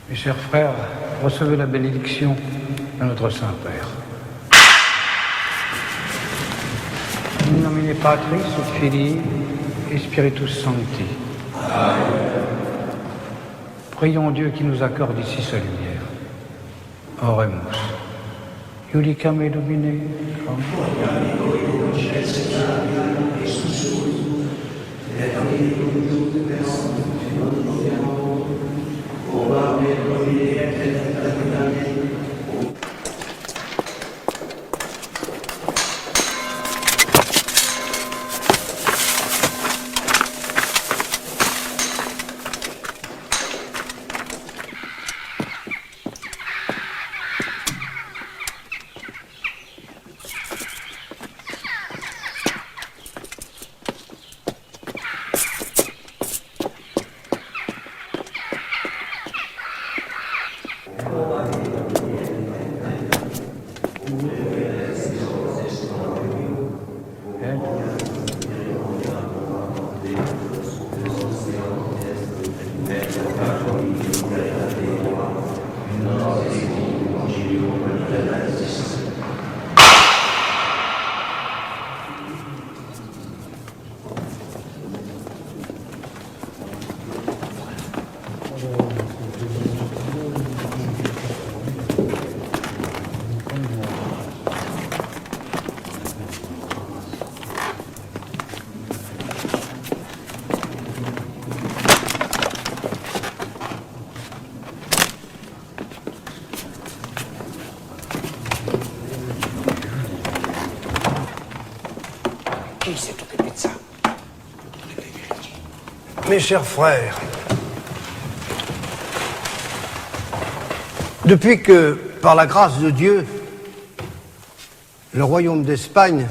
Mes chers frères, recevez la bénédiction de notre Saint-Père. In nomine Patris et Filii et Spiritus Sancti. Amen. Prions Dieu qui nous accorde ici sa lumière. Oremus. Iudicam et Domine. Qui s'est occupé de ça? Mes chers frères, depuis que, par la grâce de Dieu, le royaume d'Espagne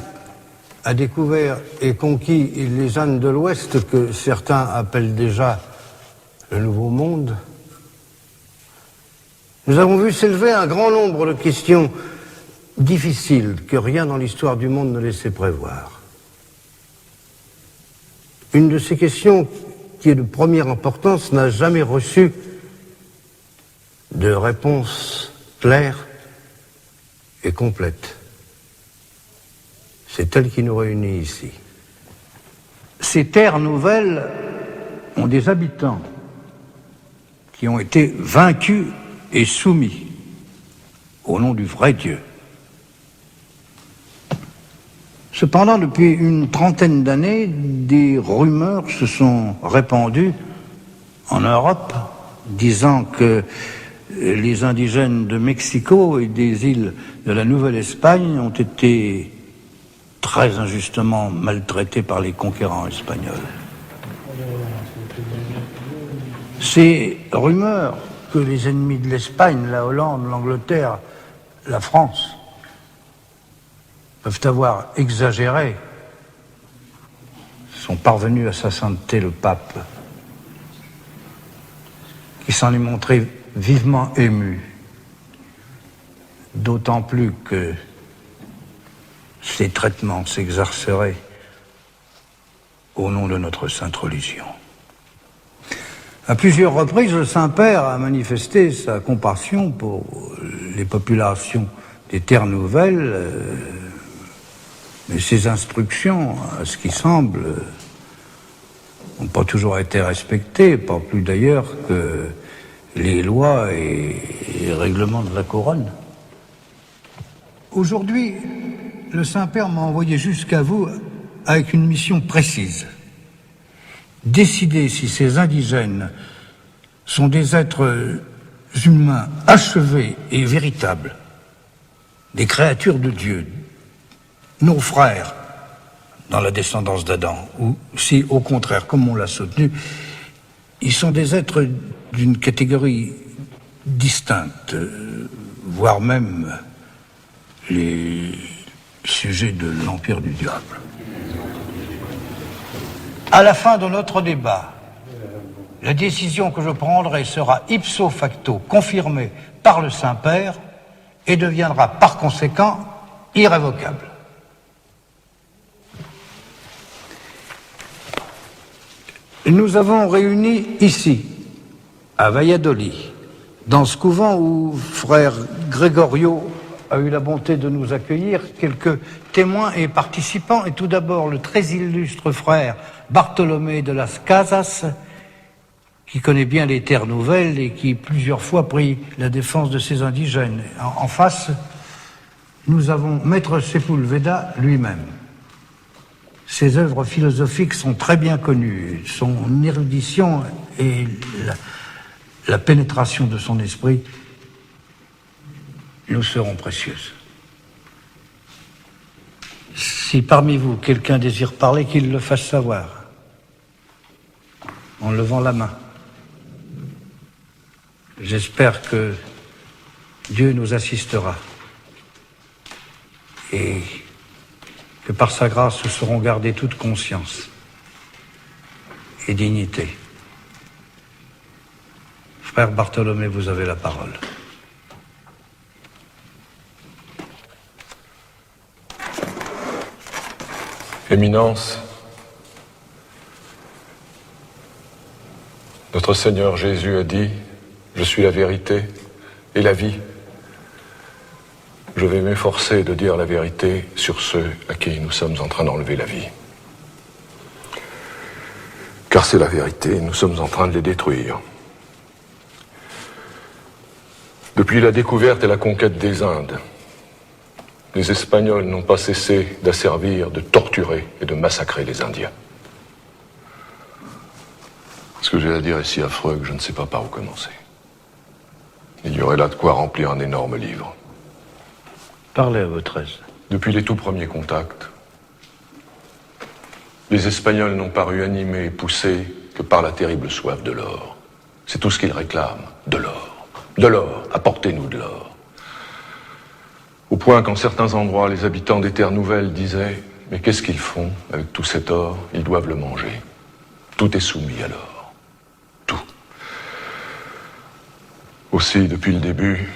a découvert et conquis les Indes de l'Ouest, que certains appellent déjà le Nouveau Monde, nous avons vu s'élever un grand nombre de questions difficiles que rien dans l'histoire du monde ne laissait prévoir. Une de ces questions, qui est de première importance, n'a jamais reçu de réponse claire et complète. C'est elle qui nous réunit ici. Ces terres nouvelles ont des habitants qui ont été vaincus et soumis au nom du vrai Dieu. Cependant, depuis une trentaine d'années, des rumeurs se sont répandues en Europe, disant que les indigènes de Mexico et des îles de la Nouvelle-Espagne ont été très injustement maltraités par les conquérants espagnols. Ces rumeurs que les ennemis de l'Espagne, la Hollande, l'Angleterre, la France, peuvent avoir exagéré, sont parvenus à sa sainteté le pape, qui s'en est montré vivement ému, d'autant plus que ces traitements s'exerceraient au nom de notre sainte religion. À plusieurs reprises, le Saint-Père a manifesté sa compassion pour les populations des terres nouvelles, mais ses instructions, à ce qui semble, n'ont pas toujours été respectées, pas plus d'ailleurs que les lois et les règlements de la couronne. Aujourd'hui, le Saint-Père m'a envoyé jusqu'à vous avec une mission précise. Décider si ces indigènes sont des êtres humains achevés et véritables, des créatures de Dieu, nos frères dans la descendance d'Adam, ou si, au contraire, comme on l'a soutenu, ils sont des êtres d'une catégorie distincte, voire même les sujets de l'empire du diable. À la fin de notre débat, la décision que je prendrai sera ipso facto confirmée par le Saint-Père et deviendra par conséquent irrévocable. Nous avons réuni ici, à Valladolid, dans ce couvent où frère Gregorio a eu la bonté de nous accueillir, quelques témoins et participants, et tout d'abord le très illustre frère Bartolomé de las Casas, qui connaît bien les terres nouvelles et qui plusieurs fois prit la défense de ces indigènes. En face, nous avons Maître Sepúlveda lui-même. Ses œuvres philosophiques sont très bien connues. Son érudition et la pénétration de son esprit nous seront précieuses. Si parmi vous, quelqu'un désire parler, qu'il le fasse savoir, en levant la main. J'espère que Dieu nous assistera et que par sa grâce nous saurons garder toute conscience et dignité. Frère Bartholomé, vous avez la parole. Éminence, notre Seigneur Jésus a dit « Je suis la vérité et la vie ». Je vais m'efforcer de dire la vérité sur ceux à qui nous sommes en train d'enlever la vie. Car c'est la vérité, nous sommes en train de les détruire. Depuis la découverte et la conquête des Indes, les Espagnols n'ont pas cessé d'asservir, de torturer et de massacrer les Indiens. Ce que j'ai à dire est si affreux que je ne sais pas par où commencer. Il y aurait là de quoi remplir un énorme livre. Parlez à votre aise. Depuis les tout premiers contacts, les Espagnols n'ont paru animés et poussés que par la terrible soif de l'or. C'est tout ce qu'ils réclament, de l'or. De l'or, apportez-nous de l'or. Au point qu'en certains endroits, les habitants des terres nouvelles disaient « Mais qu'est-ce qu'ils font avec tout cet or? Ils doivent le manger. Tout est soumis à l'or. Tout. » Aussi, depuis le début,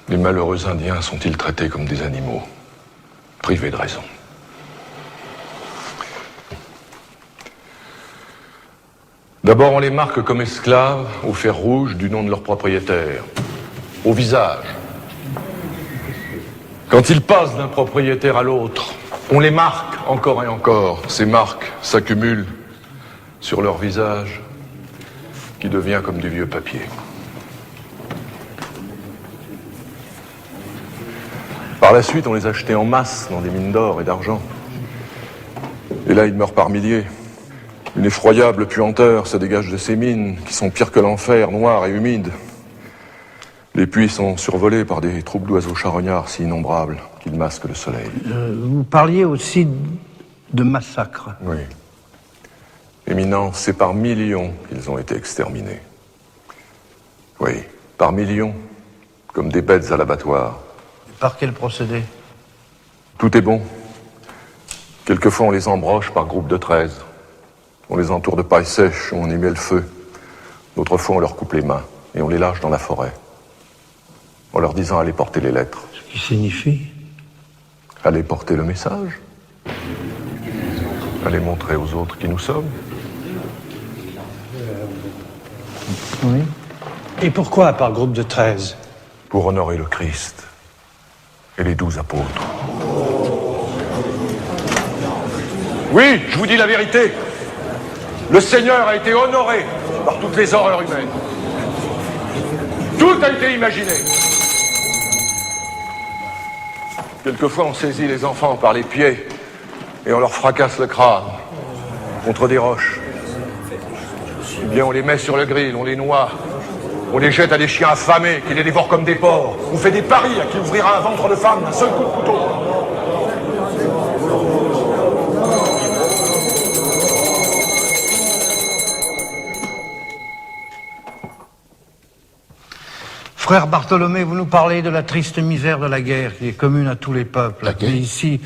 les malheureux Indiens sont-ils traités comme des animaux, privés de raison. D'abord, on les marque comme esclaves au fer rouge du nom de leur propriétaire, au visage. Quand ils passent d'un propriétaire à l'autre, on les marque encore et encore. Ces marques s'accumulent sur leur visage qui devient comme du vieux papier. Par la suite, on les achetait en masse dans des mines d'or et d'argent. Et là, ils meurent par milliers. Une effroyable puanteur se dégage de ces mines, qui sont pires que l'enfer, noires et humides. Les puits sont survolés par des troupes d'oiseaux charognards si innombrables qu'ils masquent le soleil. Vous parliez aussi de massacres. Oui. Éminence, c'est par millions qu'ils ont été exterminés. Oui, par millions, comme des bêtes à l'abattoir. Par quel procédé? Tout est bon. Quelquefois, on les embroche par groupe de 13. On les entoure de paille sèche, on y met le feu. D'autres fois, on leur coupe les mains et on les lâche dans la forêt. En leur disant allez porter les lettres. Ce qui signifie? Allez porter le message. Allez montrer aux autres qui nous sommes. Oui. Et pourquoi par groupe de 13? Pour honorer le Christ et les 12 apôtres. Oui, je vous dis la vérité. Le Seigneur a été honoré par toutes les horreurs humaines. Tout a été imaginé. Quelquefois, on saisit les enfants par les pieds et on leur fracasse le crâne contre des roches. Eh bien, on les met sur le grill, on les noie, on les jette à des chiens affamés qui les dévorent comme des porcs. On fait des paris à qui ouvrira un ventre de femme d'un seul coup de couteau. Frère Bartholomé, vous nous parlez de la triste misère de la guerre qui est commune à tous les peuples. La guerre? Mais ici...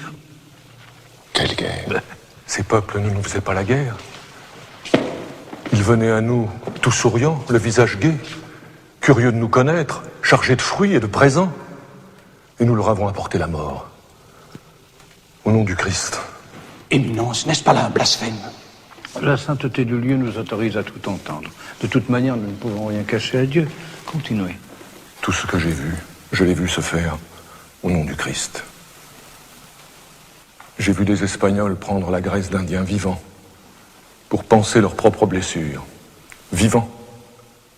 Quelle guerre? Ces peuples ne nous faisaient pas la guerre. Ils venaient à nous tout souriants, le visage gai, curieux de nous connaître, chargés de fruits et de présents. Et nous leur avons apporté la mort. Au nom du Christ. Éminence, n'est-ce pas là un blasphème? La sainteté du lieu nous autorise à tout entendre. De toute manière, nous ne pouvons rien cacher à Dieu. Continuez. Tout ce que j'ai vu, je l'ai vu se faire au nom du Christ. J'ai vu des Espagnols prendre la graisse d'Indiens vivants pour panser leurs propres blessures. Vivants.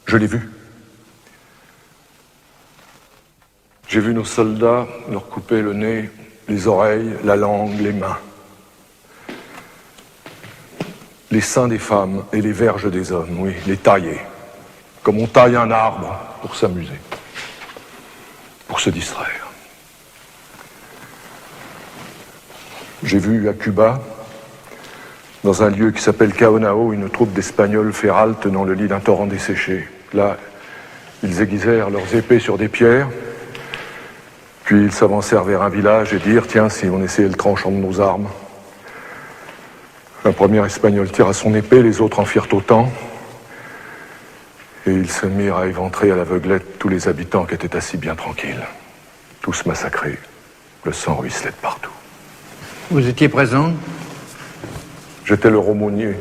Je l'ai vu. J'ai vu nos soldats leur couper le nez, les oreilles, la langue, les mains. Les seins des femmes et les verges des hommes, oui, les tailler. Comme on taille un arbre pour s'amuser, pour se distraire. J'ai vu à Cuba, dans un lieu qui s'appelle Caonao, une troupe d'Espagnols faire halte dans le lit d'un torrent desséché. Là, ils aiguisèrent leurs épées sur des pierres, puis ils s'avancèrent vers un village et dirent « Tiens, si on essayait le tranchant de nos armes ?» Un premier Espagnol tira son épée, les autres en firent autant, et ils se mirent à éventrer à l'aveuglette tous les habitants qui étaient assis bien tranquilles. Tous massacrés, le sang ruisselait de partout. Vous étiez présent? J'étais le aumônier.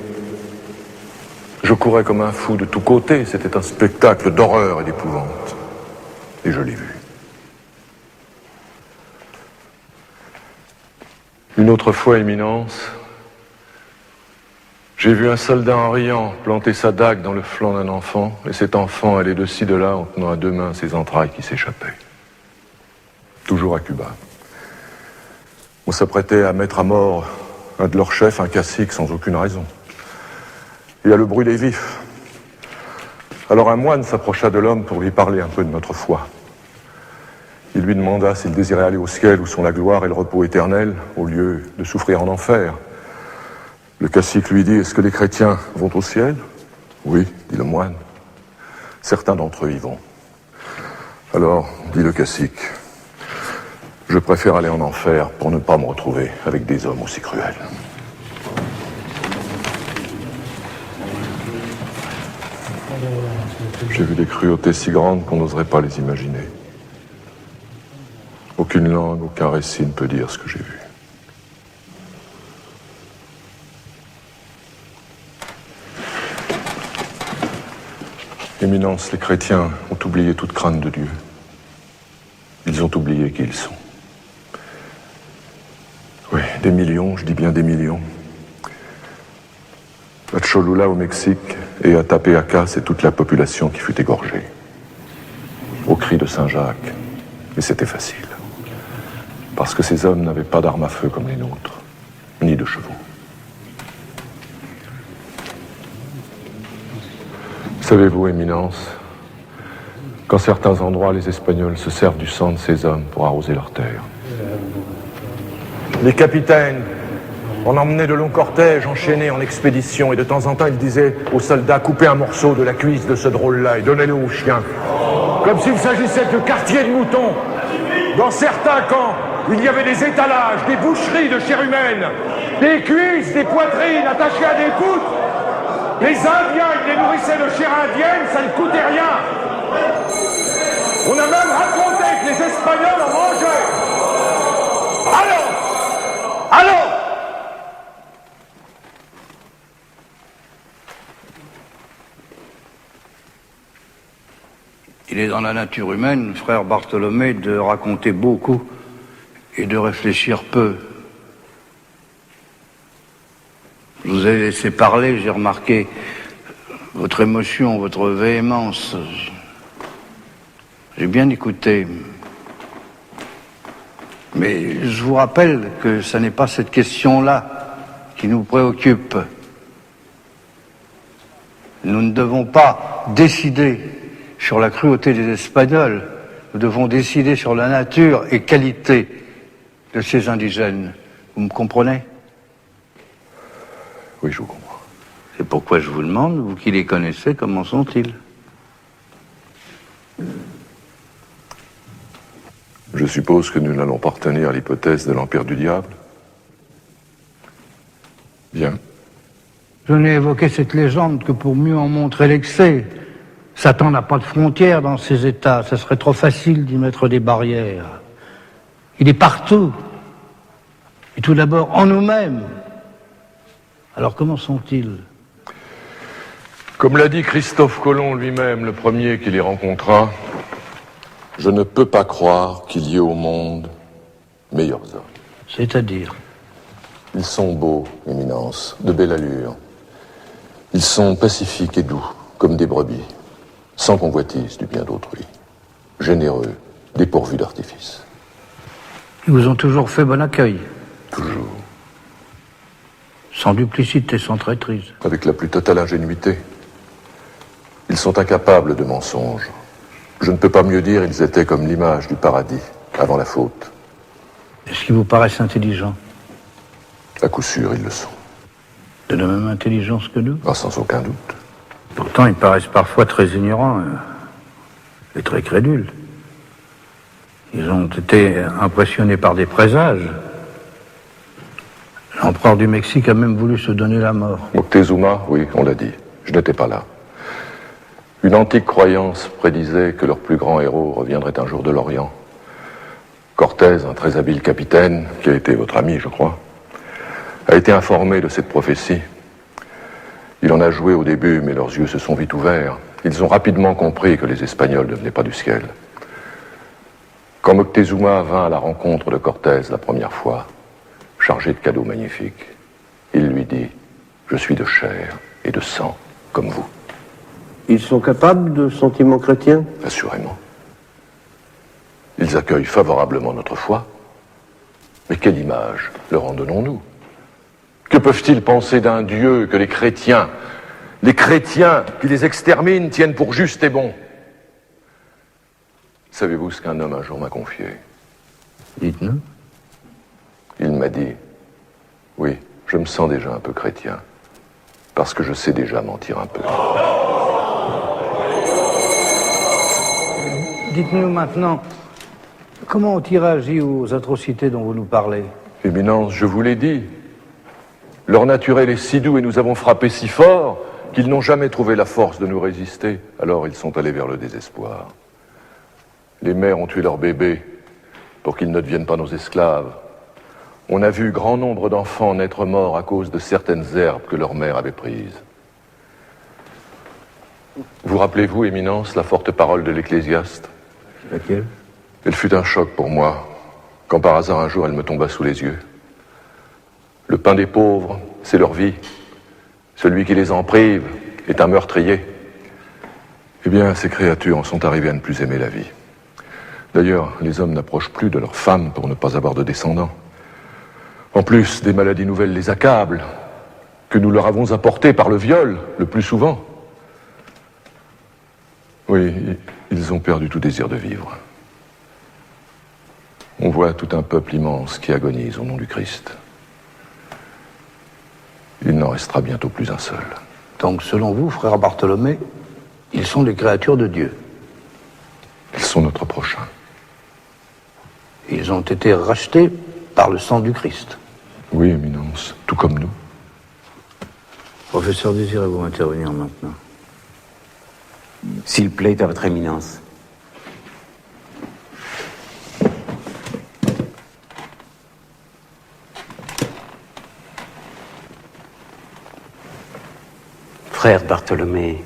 Je courais comme un fou de tous côtés, c'était un spectacle d'horreur et d'épouvante. Et je l'ai vu. Une autre fois, Éminence, j'ai vu un soldat en riant planter sa dague dans le flanc d'un enfant, et cet enfant allait de ci de là en tenant à deux mains ses entrailles qui s'échappaient. Toujours à Cuba. On s'apprêtait à mettre à mort un de leurs chefs, un cacique, sans aucune raison. Il y a le bruit des vifs. Alors un moine s'approcha de l'homme pour lui parler un peu de notre foi. Il lui demanda s'il désirait aller au ciel où sont la gloire et le repos éternel, au lieu de souffrir en enfer. Le cacique lui dit « Est-ce que les chrétiens vont au ciel ?»« Oui, dit le moine. Certains d'entre eux y vont. » Alors, dit le cacique, « Je préfère aller en enfer pour ne pas me retrouver avec des hommes aussi cruels. » J'ai vu des cruautés si grandes qu'on n'oserait pas les imaginer. Aucune langue, aucun récit ne peut dire ce que j'ai vu. Éminence, les chrétiens ont oublié toute crainte de Dieu. Ils ont oublié qui ils sont. Oui, des millions, je dis bien des millions. À Cholula, au Mexique, et à Tapeaca, c'est toute la population qui fut égorgée. Au cri de Saint-Jacques. Mais c'était facile. Parce que ces hommes n'avaient pas d'armes à feu comme les nôtres, ni de chevaux. Savez-vous, Éminence, qu'en certains endroits, les Espagnols se servent du sang de ces hommes pour arroser leurs terres. Les capitaines en emmenaient de longs cortèges enchaînés en expédition, et de temps en temps, ils disaient aux soldats « Coupez un morceau de la cuisse de ce drôle-là et donnez-le aux chiens. » Comme s'il s'agissait de quartiers de moutons. Dans certains camps, il y avait des étalages, des boucheries de chair humaine, des cuisses, des poitrines attachées à des poutres. Les Indiens, ils les nourrissaient de chair indienne, ça ne coûtait rien. On a même raconté que les Espagnols en mangeaient. Allons! Il est dans la nature humaine, frère Bartholomé, de raconter beaucoup et de réfléchir peu. Je vous ai laissé parler, j'ai remarqué votre émotion, votre véhémence. J'ai bien écouté. Mais je vous rappelle que ce n'est pas cette question-là qui nous préoccupe. Nous ne devons pas décider sur la cruauté des Espagnols. Nous devons décider sur la nature et qualité de ces indigènes. Vous me comprenez ? Oui, je vous comprends. C'est pourquoi je vous demande, vous qui les connaissez, comment sont-ils ? Je suppose que nous n'allons pas retenir l'hypothèse de l'Empire du Diable. Bien. Je n'ai évoqué cette légende que pour mieux en montrer l'excès. Satan n'a pas de frontières dans ces États. Ce serait trop facile d'y mettre des barrières. Il est partout. Et tout d'abord en nous-mêmes. Alors comment sont-ils ? Comme l'a dit Christophe Colomb lui-même, le premier qui les rencontra, Je ne peux pas croire qu'il y ait au monde meilleurs hommes. C'est-à-dire? Ils sont beaux, Éminence, de belle allure. Ils sont pacifiques et doux, comme des brebis, sans convoitise du bien d'autrui. Généreux, dépourvus d'artifice. Ils vous ont toujours fait bon accueil, Toujours. sans duplicité, sans traîtrise. Avec la plus totale ingénuité. Ils sont incapables de mensonges. Je ne peux pas mieux dire, ils étaient comme l'image du paradis, avant la faute. Est-ce qu'ils vous paraissent intelligents? À coup sûr, ils le sont. De la même intelligence que nous? Ah, sans aucun doute. Pourtant, ils paraissent parfois très ignorants et très crédules. Ils ont été impressionnés par des présages. L'empereur du Mexique a même voulu se donner la mort. Moctezuma, oui, on l'a dit. Je n'étais pas là. Une antique croyance prédisait que leur plus grand héros reviendrait un jour de l'Orient. Cortés, un très habile capitaine, qui a été votre ami, je crois, a été informé de cette prophétie. Il en a joué au début, mais leurs yeux se sont vite ouverts. Ils ont rapidement compris que les Espagnols ne venaient pas du ciel. Quand Moctezuma vint à la rencontre de Cortés la première fois, chargé de cadeaux magnifiques, il lui dit « Je suis de chair et de sang, comme vous. » Ils sont capables de sentiments chrétiens? Assurément. Ils accueillent favorablement notre foi. Mais quelle image leur en donnons-nous? Que peuvent-ils penser d'un Dieu que les chrétiens qui les exterminent, tiennent pour juste et bon? Savez-vous ce qu'un homme un jour m'a confié? Dites-nous. Il m'a dit, oui, je me sens déjà un peu chrétien, parce que je sais déjà mentir un peu. Dites-nous maintenant, comment ont-ils réagi aux atrocités dont vous nous parlez? Éminence, je vous l'ai dit. Leur naturel est si doux et nous avons frappé si fort qu'ils n'ont jamais trouvé la force de nous résister. Alors ils sont allés vers le désespoir. Les mères ont tué leurs bébés pour qu'ils ne deviennent pas nos esclaves. On a vu grand nombre d'enfants naître morts à cause de certaines herbes que leur mère avait prises. Vous rappelez-vous, Éminence, la forte parole de l'Ecclésiaste? Laquelle? Elle fut un choc pour moi, quand par hasard un jour elle me tomba sous les yeux. Le pain des pauvres, c'est leur vie. Celui qui les en prive est un meurtrier. Eh bien, ces créatures en sont arrivées à ne plus aimer la vie. D'ailleurs, les hommes n'approchent plus de leurs femmes pour ne pas avoir de descendants. En plus, des maladies nouvelles les accablent, que nous leur avons apportées par le viol, le plus souvent. Oui, ils ont perdu tout désir de vivre. On voit tout un peuple immense qui agonise au nom du Christ. Il n'en restera bientôt plus un seul. Donc, selon vous, frère Bartholomé, ils sont des créatures de Dieu. Ils sont notre prochain. Ils ont été rachetés par le sang du Christ. Oui, Éminence, tout comme nous. Professeur, désirez-vous intervenir maintenant? S'il plaît à votre éminence. Frère Bartholomé,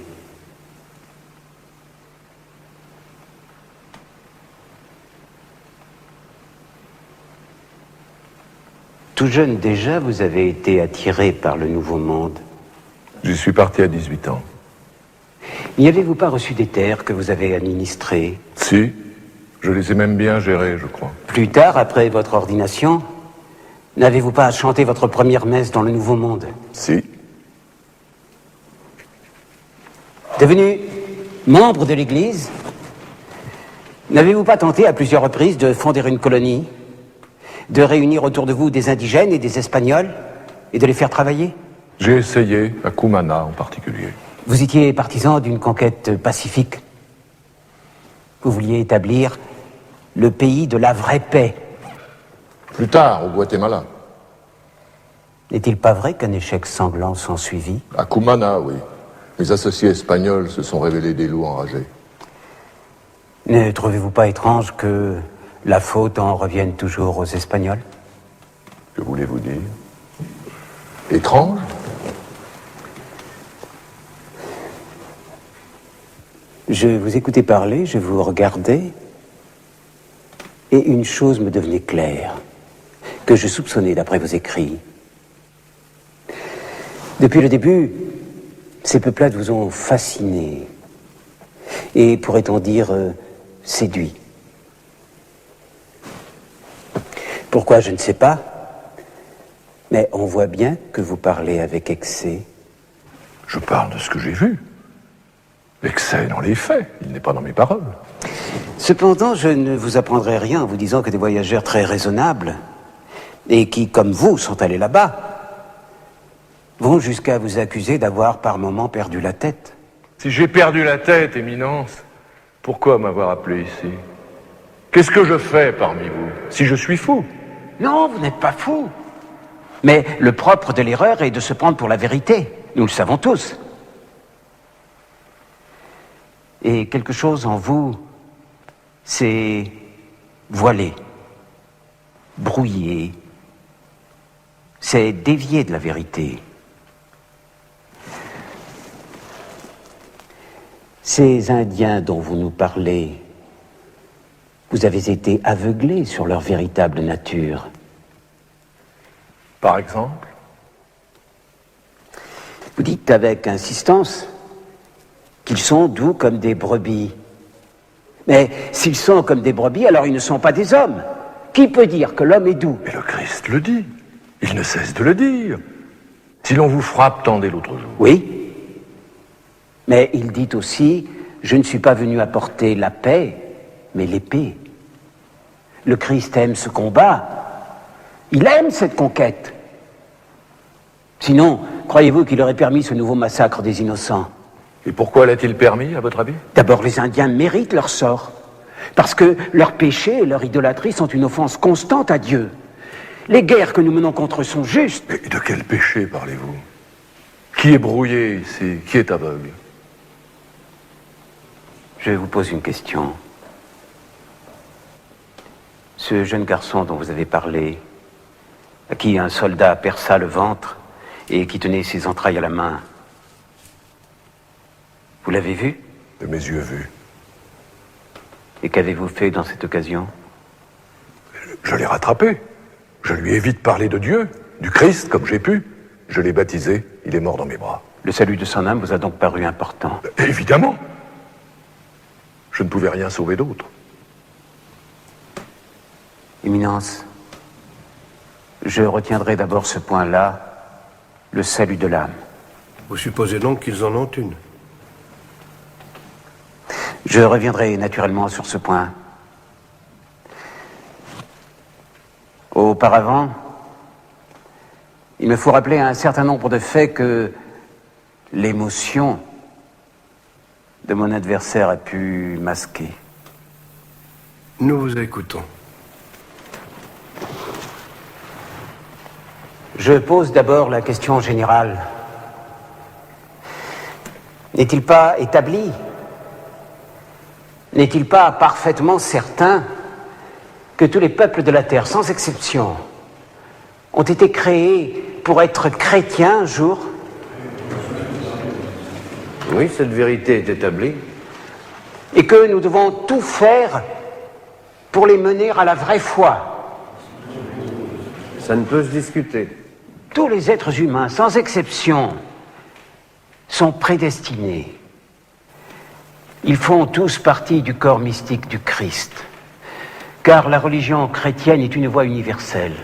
tout jeune déjà, vous avez été attiré par le Nouveau Monde. J'y suis parti à 18 ans. N'y avez-vous pas reçu des terres que vous avez administrées? Si, je les ai même bien gérées, je crois. Plus tard, après votre ordination, n'avez-vous pas chanté votre première messe dans le Nouveau Monde? Si. Devenu membre de l'Église, n'avez-vous pas tenté à plusieurs reprises de fonder une colonie, de réunir autour de vous des indigènes et des Espagnols, et de les faire travailler? J'ai essayé, à Cumana en particulier. Vous étiez partisan d'une conquête pacifique. Vous vouliez établir le pays de la vraie paix. Plus tard, au Guatemala. N'est-il pas vrai qu'un échec sanglant s'ensuivit? À Cumana, oui. Les associés espagnols se sont révélés des loups enragés. Ne trouvez-vous pas étrange que la faute en revienne toujours aux Espagnols? Que voulez-vous dire? Étrange? Je vous écoutais parler, je vous regardais, Et une chose me devenait claire, que je soupçonnais d'après vos écrits. Depuis le début, ces peuplades vous ont fasciné et, pourrait-on dire, séduit. Pourquoi, je ne sais pas, mais on voit bien que vous parlez avec excès. Je parle de ce que j'ai vu. L'excès dans les faits, il n'est pas dans mes paroles. Cependant, je ne vous apprendrai rien en vous disant que des voyageurs très raisonnables, et qui, comme vous, sont allés là-bas, vont jusqu'à vous accuser d'avoir par moments perdu la tête. Si j'ai perdu la tête, Éminence, pourquoi m'avoir appelé ici? Qu'est-ce que je fais parmi vous, si je suis fou? Non, vous n'êtes pas fou. Mais le propre de l'erreur est de se prendre pour la vérité. Nous le savons tous. Et quelque chose en vous, c'est voilé, brouillé, c'est dévié de la vérité. Ces Indiens dont vous nous parlez, vous avez été aveuglés sur leur véritable nature. Par exemple? Vous dites avec insistance qu'ils sont doux comme des brebis. Mais s'ils sont comme des brebis, alors ils ne sont pas des hommes. Qui peut dire que l'homme est doux? Mais le Christ le dit. Il ne cesse de le dire. Si l'on vous frappe, tendez l'autre jour. Oui. Mais il dit aussi, je ne suis pas venu apporter la paix, mais l'épée. Le Christ aime ce combat. Il aime cette conquête. Sinon, croyez-vous qu'il aurait permis ce nouveau massacre des innocents? Et pourquoi l'a-t-il permis, à votre avis? D'abord, les Indiens méritent leur sort. Parce que leurs péchés et leur idolâtrie sont une offense constante à Dieu. Les guerres que nous menons contre eux sont justes. Et de quel péché parlez-vous? Qui est brouillé ici? Qui est aveugle? Je vous pose une question. Ce jeune garçon dont vous avez parlé, à qui un soldat perça le ventre et qui tenait ses entrailles à la main, vous l'avez vu? De mes yeux vus. Et qu'avez-vous fait dans cette occasion? Je l'ai rattrapé. Je lui ai vite parlé de Dieu, du Christ, comme j'ai pu. Je l'ai baptisé, il est mort dans mes bras. Le salut de son âme vous a donc paru important? Évidemment. Je ne pouvais rien sauver d'autre. Éminence, je retiendrai d'abord ce point-là, le salut de l'âme. Vous supposez donc qu'ils en ont une? Je reviendrai naturellement sur ce point. Auparavant, il me faut rappeler un certain nombre de faits que l'émotion de mon adversaire a pu masquer. Nous vous écoutons. Je pose d'abord la question générale. N'est-il pas établi, n'est-il pas parfaitement certain que tous les peuples de la Terre, sans exception, ont été créés pour être chrétiens un jour? Oui, cette vérité est établie. Et que nous devons tout faire pour les mener à la vraie foi? Ça ne peut se discuter. Tous les êtres humains, sans exception, sont prédestinés. Ils font tous partie du corps mystique du Christ, car la religion chrétienne est une voie universelle.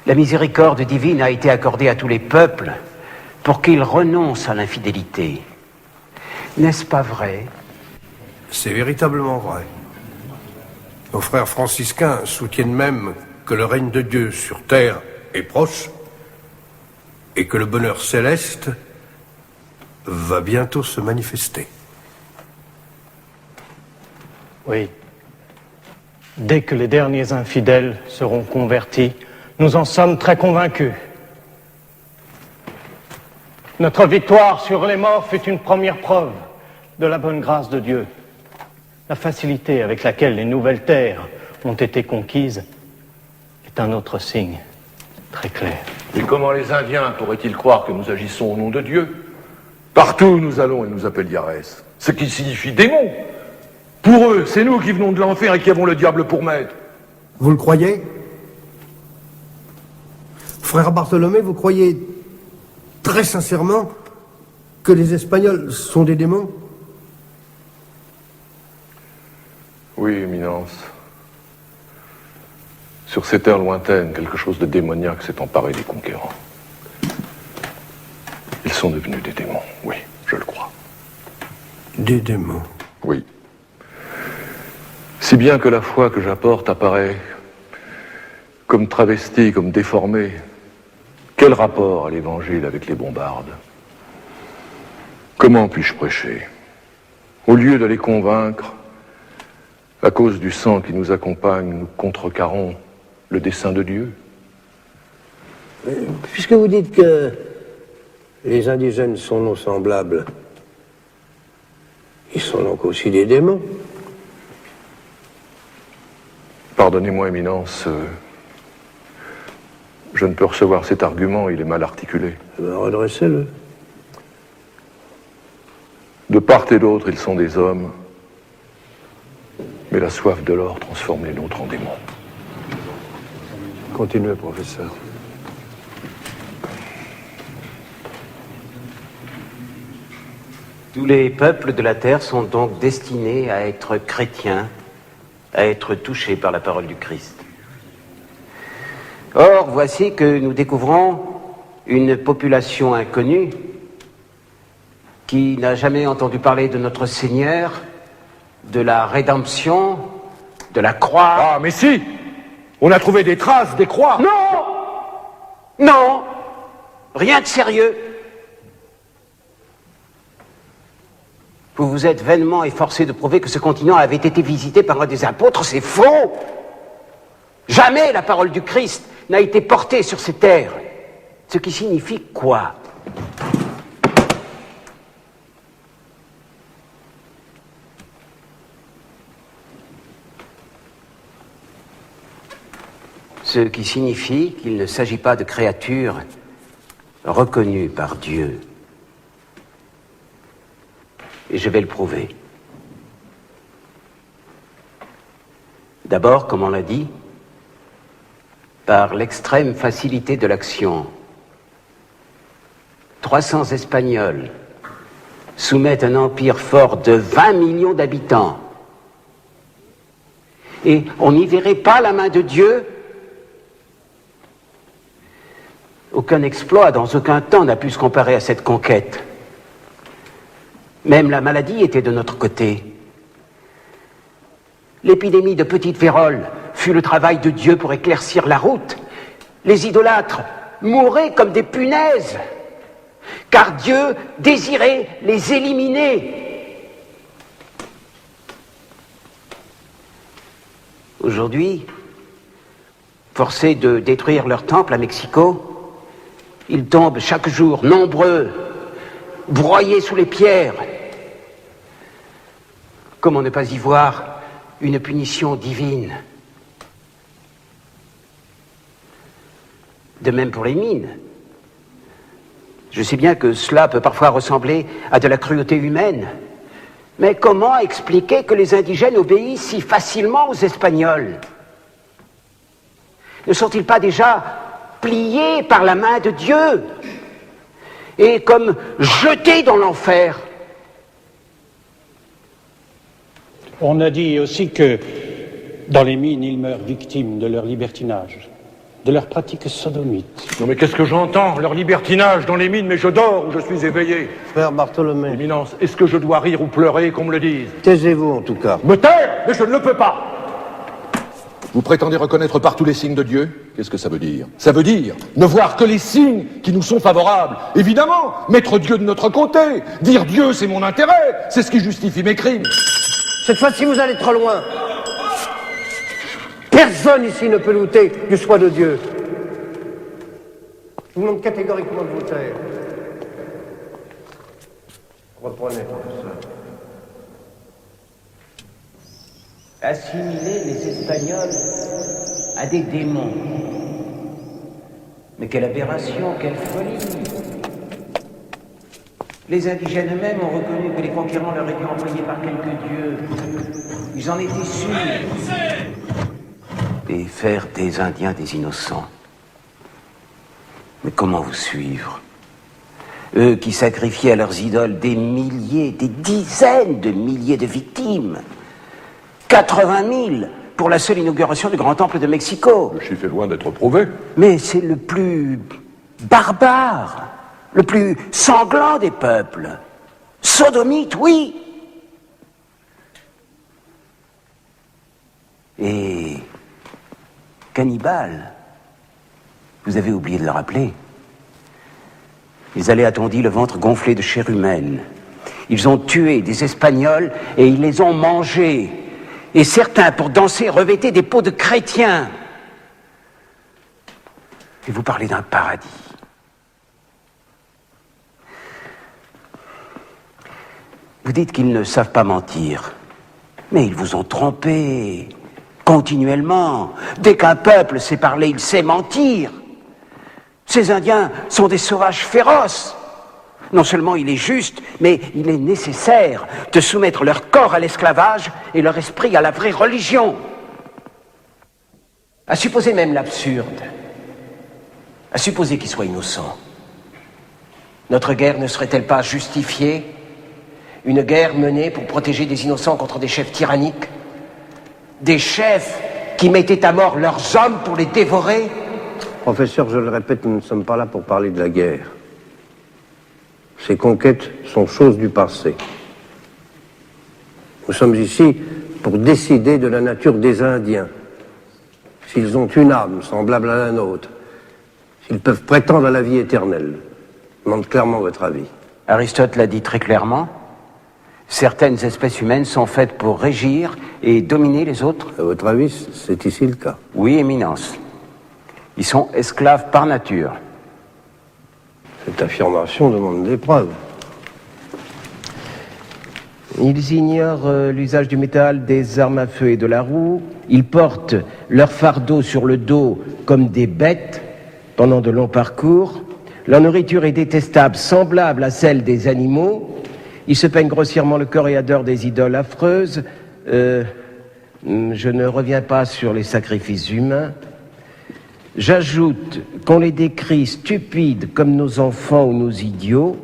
La miséricorde divine a été accordée à tous les peuples pour qu'ils renoncent à l'infidélité. N'est-ce pas vrai? C'est véritablement vrai. Nos frères franciscains soutiennent même que le règne de Dieu sur terre est proche et que le bonheur céleste va bientôt se manifester. Oui. Dès que les derniers infidèles seront convertis, nous en sommes très convaincus. Notre victoire sur les morts fut une première preuve de la bonne grâce de Dieu. La facilité avec laquelle les nouvelles terres ont été conquises est un autre signe très clair. Et comment les Indiens pourraient-ils croire que nous agissons au nom de Dieu? Partout où nous allons, ils nous appellent Yarès, ce qui signifie démon. Pour eux, c'est nous qui venons de l'enfer et qui avons le diable pour maître. Vous le croyez? Frère Bartholomé, vous croyez très sincèrement que les Espagnols sont des démons? Oui, Éminence. Sur ces terres lointaines, quelque chose de démoniaque s'est emparé des conquérants. Ils sont devenus des démons, oui, je le crois. Des démons? Oui. Si bien que la foi que j'apporte apparaît comme travestie, comme déformée. Quel rapport à l'Évangile avec les bombardes? Comment puis-je prêcher? Au lieu de les convaincre, à cause du sang qui nous accompagne, nous contrecarrons le dessein de Dieu. Puisque vous dites que les indigènes sont nos semblables, ils sont donc aussi des démons. Pardonnez-moi, Éminence, je ne peux recevoir cet argument, il est mal articulé. Redressez-le. De part et d'autre, ils sont des hommes, mais la soif de l'or transforme les nôtres en démons. Continuez, professeur. Tous les peuples de la terre sont donc destinés à être chrétiens, à être touchés par la parole du Christ. Or, voici que nous découvrons une population inconnue qui n'a jamais entendu parler de notre Seigneur, de la rédemption, de la croix. Ah, mais si! On a trouvé des traces, des croix! Non! Non! Rien de sérieux. Vous vous êtes vainement efforcé de prouver que ce continent avait été visité par un des apôtres, c'est faux! Jamais la parole du Christ n'a été portée sur ces terres. Ce qui signifie quoi? Ce qui signifie qu'il ne s'agit pas de créatures reconnues par Dieu. Et je vais le prouver. D'abord, comme on l'a dit, par l'extrême facilité de l'action. 300 Espagnols soumettent un empire fort de 20 millions d'habitants. Et on n'y verrait pas la main de Dieu. Aucun exploit dans aucun temps n'a pu se comparer à cette conquête. Même la maladie était de notre côté. L'épidémie de petite vérole fut le travail de Dieu pour éclaircir la route. Les idolâtres mouraient comme des punaises, car Dieu désirait les éliminer. Aujourd'hui, forcés de détruire leur temple à Mexico, ils tombent chaque jour, nombreux, broyés sous les pierres. Comment ne pas y voir une punition divine? De même pour les mines. Je sais bien que cela peut parfois ressembler à de la cruauté humaine. Mais comment expliquer que les indigènes obéissent si facilement aux Espagnols? Ne sont-ils pas déjà pliés par la main de Dieu et comme jetés dans l'enfer? On a dit aussi que dans les mines, ils meurent victimes de leur libertinage, de leurs pratiques sodomites. Non mais qu'est-ce que j'entends? Leur libertinage dans les mines, mais je dors ou je suis éveillé. Frère Bartholomé, Éminence, est-ce que je dois rire ou pleurer, qu'on me le dise? taisez-vous en tout cas. Me taire? Mais je ne le peux pas! Vous prétendez reconnaître partout les signes de Dieu? Qu'est-ce que ça veut dire? Ça veut dire ne voir que les signes qui nous sont favorables. Évidemment, mettre Dieu de notre côté. Dire Dieu, c'est mon intérêt. C'est ce qui justifie mes crimes. Cette fois-ci, vous allez trop loin. Personne ici ne peut douter du choix de Dieu. Je vous demande catégoriquement de vous taire. Reprenez, professeur. Assimiler les Espagnols à des démons. Mais quelle aberration, quelle folie! Les indigènes eux-mêmes ont reconnu que les conquérants leur étaient envoyés par quelques dieux. Ils en étaient sûrs. Et faire des Indiens des innocents. Mais comment vous suivre? Eux qui sacrifiaient à leurs idoles des milliers, des dizaines de milliers de victimes. 80 000 pour la seule inauguration du Grand Temple de Mexico. Le chiffre est loin d'être prouvé. Mais c'est le plus barbare, le plus sanglant des peuples. Sodomite, oui. Et cannibale. Vous avez oublié de le rappeler. Ils allaient, a-t-on dit, le ventre gonflé de chair humaine. Ils ont tué des Espagnols et ils les ont mangés. Et certains, pour danser, revêtaient des peaux de chrétiens. Et vous parlez d'un paradis. Vous dites qu'ils ne savent pas mentir. Mais ils vous ont trompé. Continuellement. Dès qu'un peuple sait parler, il sait mentir. Ces Indiens sont des sauvages féroces. Non seulement il est juste, mais il est nécessaire de soumettre leur corps à l'esclavage et leur esprit à la vraie religion. À supposer même l'absurde, à supposer qu'ils soient innocents, notre guerre ne serait-elle pas justifiée? Une guerre menée pour protéger des innocents contre des chefs tyranniques? Des chefs qui mettaient à mort leurs hommes pour les dévorer? Professeur, je le répète, nous ne sommes pas là pour parler de la guerre. Ces conquêtes sont choses du passé. Nous sommes ici pour décider de la nature des Indiens. S'ils ont une âme semblable à la nôtre, s'ils peuvent prétendre à la vie éternelle. Je demande clairement votre avis. Aristote l'a dit très clairement. Certaines espèces humaines sont faites pour régir et dominer les autres. À votre avis, c'est ici le cas? Oui, Éminence. Ils sont esclaves par nature. Cette affirmation demande des preuves. Ils ignorent l'usage du métal, des armes à feu et de la roue. Ils portent leur fardeau sur le dos comme des bêtes pendant de longs parcours. Leur nourriture est détestable, semblable à celle des animaux. Ils se peignent grossièrement le corps et adorent des idoles affreuses. Je ne reviens pas sur les sacrifices humains. J'ajoute qu'on les décrit stupides comme nos enfants ou nos idiots.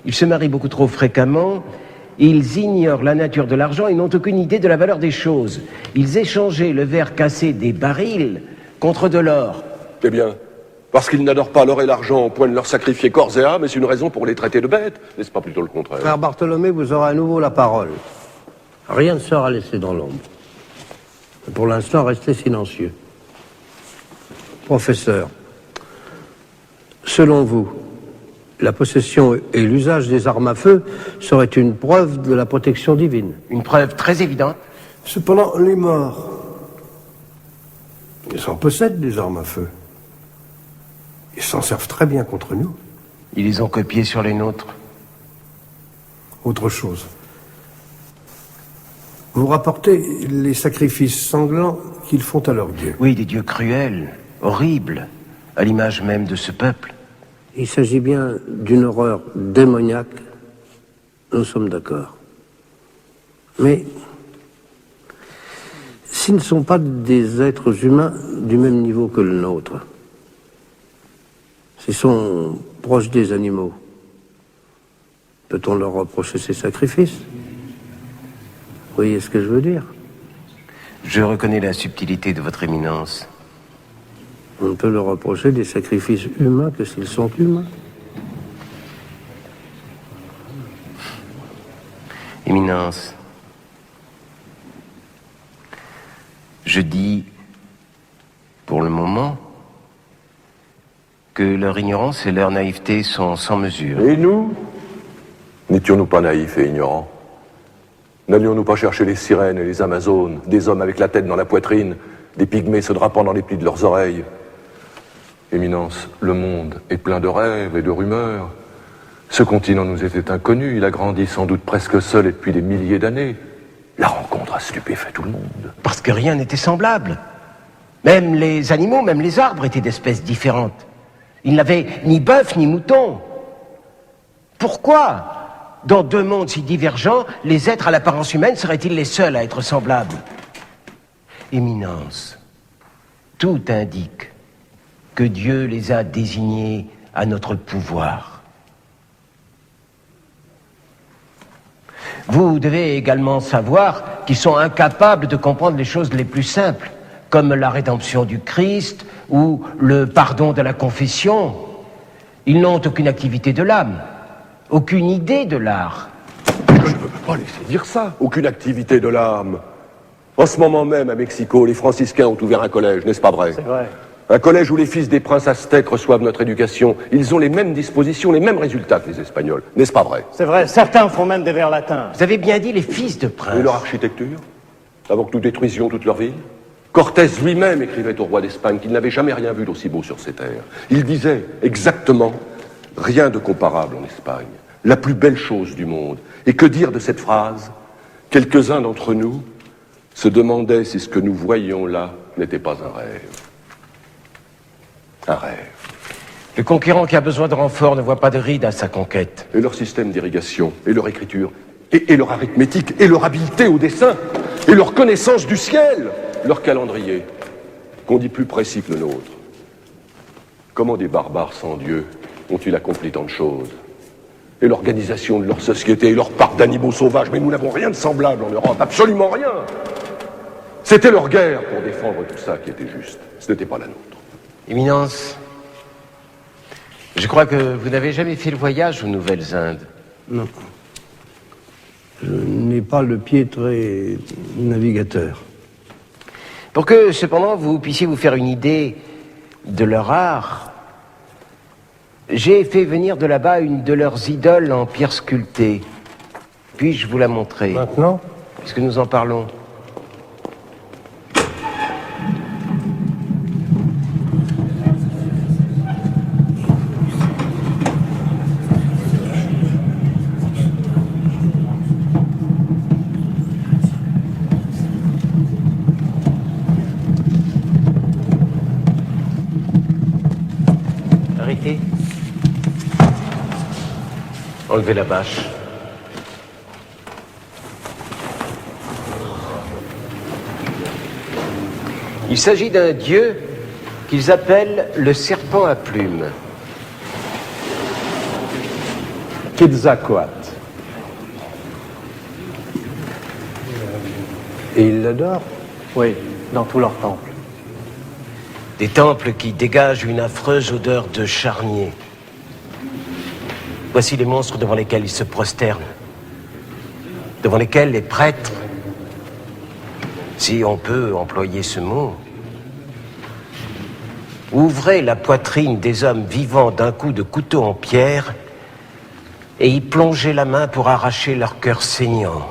Ils se marient beaucoup trop fréquemment. Ils ignorent la nature de l'argent et n'ont aucune idée de la valeur des choses. Ils échangeaient le verre cassé des barils contre de l'or. Eh bien, parce qu'ils n'adorent pas l'or et l'argent au point de leur sacrifier corps et âme, est-ce une raison pour les traiter de bêtes? N'est-ce pas plutôt le contraire? Frère Bartholomé, vous aurez à nouveau la parole. Rien ne sera laissé dans l'ombre. Pour l'instant, restez silencieux. Professeur, selon vous, la possession et l'usage des armes à feu seraient une preuve de la protection divine? Une preuve très évidente. Cependant, les morts, ils en possèdent des armes à feu. Ils s'en servent très bien contre nous. Ils les ont copiés sur les nôtres. Autre chose. Vous rapportez les sacrifices sanglants qu'ils font à leurs dieux. Oui, des dieux cruels, horribles, à l'image même de ce peuple. Il s'agit bien d'une horreur démoniaque, nous sommes d'accord. Mais s'ils ne sont pas des êtres humains du même niveau que le nôtre, s'ils sont proches des animaux, peut-on leur reprocher ces sacrifices? Vous voyez ce que je veux dire? Je reconnais la subtilité de votre éminence. On ne peut leur reprocher des sacrifices humains que s'ils sont humains. Éminence, je dis, pour le moment, que leur ignorance et leur naïveté sont sans mesure. Et nous? N'étions-nous pas naïfs et ignorants? N'allions-nous pas chercher les sirènes et les amazones, des hommes avec la tête dans la poitrine, des pygmées se drapant dans les plis de leurs oreilles? Éminence, le monde est plein de rêves et de rumeurs. Ce continent nous était inconnu, il a grandi sans doute presque seul et depuis des milliers d'années. La rencontre a stupéfait tout le monde. Parce que rien n'était semblable. Même les animaux, même les arbres étaient d'espèces différentes. Ils n'avaient ni bœuf ni mouton. Pourquoi? dans deux mondes si divergents, les êtres à l'apparence humaine seraient-ils les seuls à être semblables? Éminence, tout indique que Dieu les a désignés à notre pouvoir. Vous devez également savoir qu'ils sont incapables de comprendre les choses les plus simples, comme la rédemption du Christ ou le pardon de la confession. Ils n'ont aucune activité de l'âme, aucune idée de l'art. Je ne peux pas laisser dire ça. Aucune activité de l'âme. En ce moment même, à Mexico, les franciscains ont ouvert un collège, n'est-ce pas vrai? C'est vrai. Un collège où les fils des princes aztèques reçoivent notre éducation. Ils ont les mêmes dispositions, les mêmes résultats que les Espagnols, n'est-ce pas vrai? C'est vrai, certains font même des vers latins. Vous avez bien dit les fils de princes. Et leur architecture? Avant que nous détruisions toute leur ville? Cortés lui-même écrivait au roi d'Espagne qu'il n'avait jamais rien vu d'aussi beau sur ces terres. Il disait exactement « Rien de comparable en Espagne, la plus belle chose du monde ». Et que dire de cette phrase? Quelques-uns d'entre nous se demandaient si ce que nous voyions là n'était pas un rêve. Un rêve. Le conquérant qui a besoin de renfort ne voit pas de rides à sa conquête. Et leur système d'irrigation, et leur écriture, et leur arithmétique, et leur habileté au dessin, et leur connaissance du ciel, leur calendrier, qu'on dit plus précis que le nôtre. Comment des barbares sans Dieu ont-ils accompli tant de choses? Et l'organisation de leur société, et leur parc d'animaux sauvages, mais nous n'avons rien de semblable en Europe, absolument rien. C'était leur guerre pour défendre tout ça qui était juste. Ce n'était pas la nôtre. Éminence, je crois que vous n'avez jamais fait le voyage aux Nouvelles-Indes. Non. Je n'ai pas le pied très navigateur. Pour que, cependant, vous puissiez vous faire une idée de leur art, j'ai fait venir de là-bas une de leurs idoles en pierre sculptée. Puis-je vous la montrer? Maintenant? Puisque nous en parlons. Arrêtez. Enlevez la bâche. Il s'agit d'un dieu qu'ils appellent le serpent à plumes. Quetzalcoatl. Et il l'adore? Oui, dans tous leurs temples. Des temples qui dégagent une affreuse odeur de charnier. Voici les monstres devant lesquels ils se prosternent, devant lesquels les prêtres, si on peut employer ce mot, ouvraient la poitrine des hommes vivants d'un coup de couteau en pierre et y plongeaient la main pour arracher leur cœur saignant.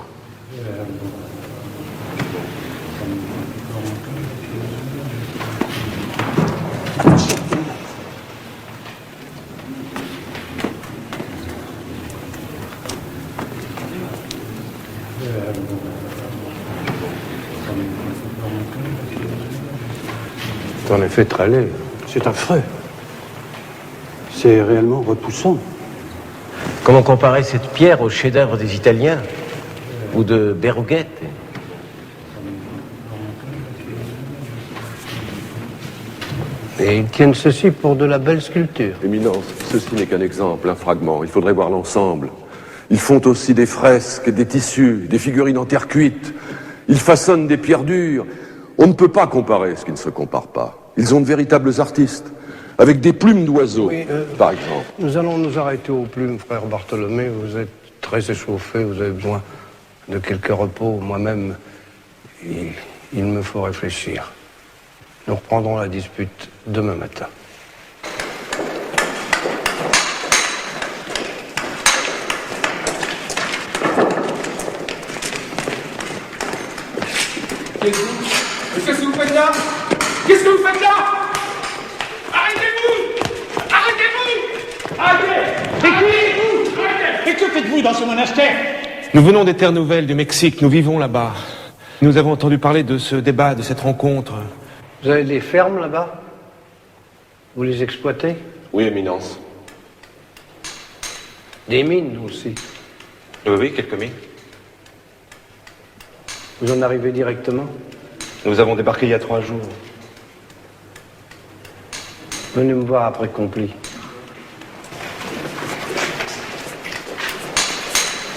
C'est en effet très laid. C'est affreux. C'est réellement repoussant. Comment comparer cette pierre au chef-d'œuvre des Italiens ou de Berruguete? Et ils tiennent ceci pour de la belle sculpture. Éminence, ceci n'est qu'un exemple, un fragment. Il faudrait voir l'ensemble. Ils font aussi des fresques, des tissus, des figurines en terre cuite. Ils façonnent des pierres dures. On ne peut pas comparer ce qui ne se compare pas. Ils ont de véritables artistes, avec des plumes d'oiseaux, Oui, par exemple. Nous allons nous arrêter aux plumes, frère Bartholomé. Vous êtes très échauffé, vous avez besoin de quelques repos. Moi-même, il me faut réfléchir. Nous reprendrons la dispute demain matin. Qu'est-ce que vous faites là? Qu'est-ce que vous faites là? Arrêtez-vous! Arrêtez-vous! Arrêtez! Et que faites-vous dans ce monastère? Nous venons des terres nouvelles du Mexique, nous vivons là-bas. Nous avons entendu parler de ce débat, de cette rencontre. Vous avez des fermes là-bas? Vous les exploitez? Oui, Éminence. Des mines aussi. Oui, quelques milles. Vous en arrivez directement? Nous avons débarqué il y a 3 jours. Venez me voir après Compli.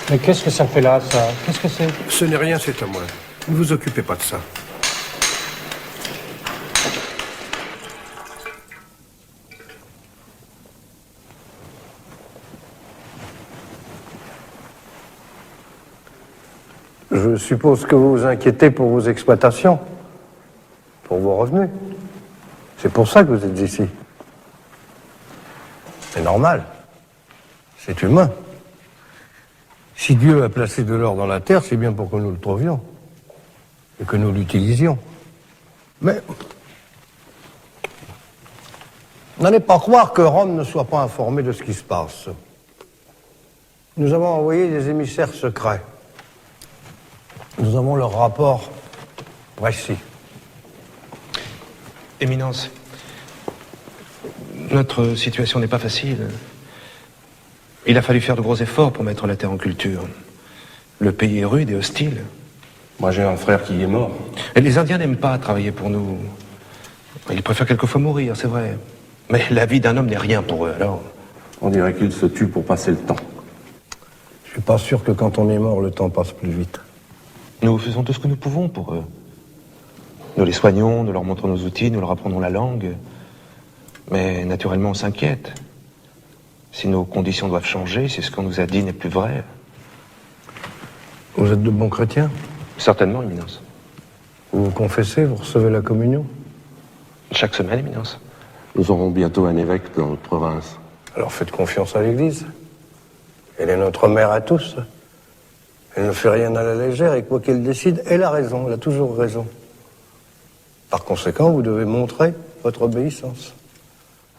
Mais qu'est-ce que ça fait là, ça? Qu'est-ce que c'est? Ce n'est rien, c'est à moi. Ne vous occupez pas de ça. Je suppose que vous vous inquiétez pour vos exploitations, pour vos revenus. C'est pour ça que vous êtes ici. C'est normal. C'est humain. Si Dieu a placé de l'or dans la terre, c'est bien pour que nous le trouvions et que nous l'utilisions. Mais n'allez pas croire que Rome ne soit pas informée de ce qui se passe. Nous avons envoyé des émissaires secrets. Nous avons leur rapport précis. Éminence, notre situation n'est pas facile. Il a fallu faire de gros efforts pour mettre la terre en culture. Le pays est rude et hostile. Moi, j'ai un frère qui est mort. Et les Indiens n'aiment pas travailler pour nous. Ils préfèrent quelquefois mourir, c'est vrai. Mais la vie d'un homme n'est rien pour eux, alors. On dirait qu'ils se tuent pour passer le temps. Je suis pas sûr que quand on est mort, le temps passe plus vite. Nous faisons tout ce que nous pouvons pour eux. Nous les soignons, nous leur montrons nos outils, nous leur apprenons la langue. Mais naturellement, on s'inquiète. Si nos conditions doivent changer, si ce qu'on nous a dit n'est plus vrai. Vous êtes de bons chrétiens? Certainement, Éminence. Vous vous confessez, vous recevez la communion? Chaque semaine, Éminence. Nous aurons bientôt un évêque dans notre province. Alors faites confiance à l'Église. Elle est notre mère à tous. Elle ne fait rien à la légère et quoi qu'elle décide, elle a raison, elle a toujours raison. Par conséquent, vous devez montrer votre obéissance.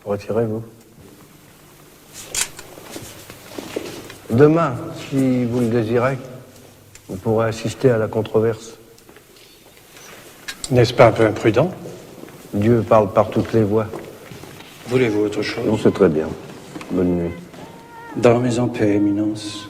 Retirez-vous. Demain, si vous le désirez, vous pourrez assister à la controverse. N'est-ce pas un peu imprudent? Dieu parle par toutes les voies. Voulez-vous autre chose? Non, c'est très bien. Bonne nuit. Dormez en paix, Éminence.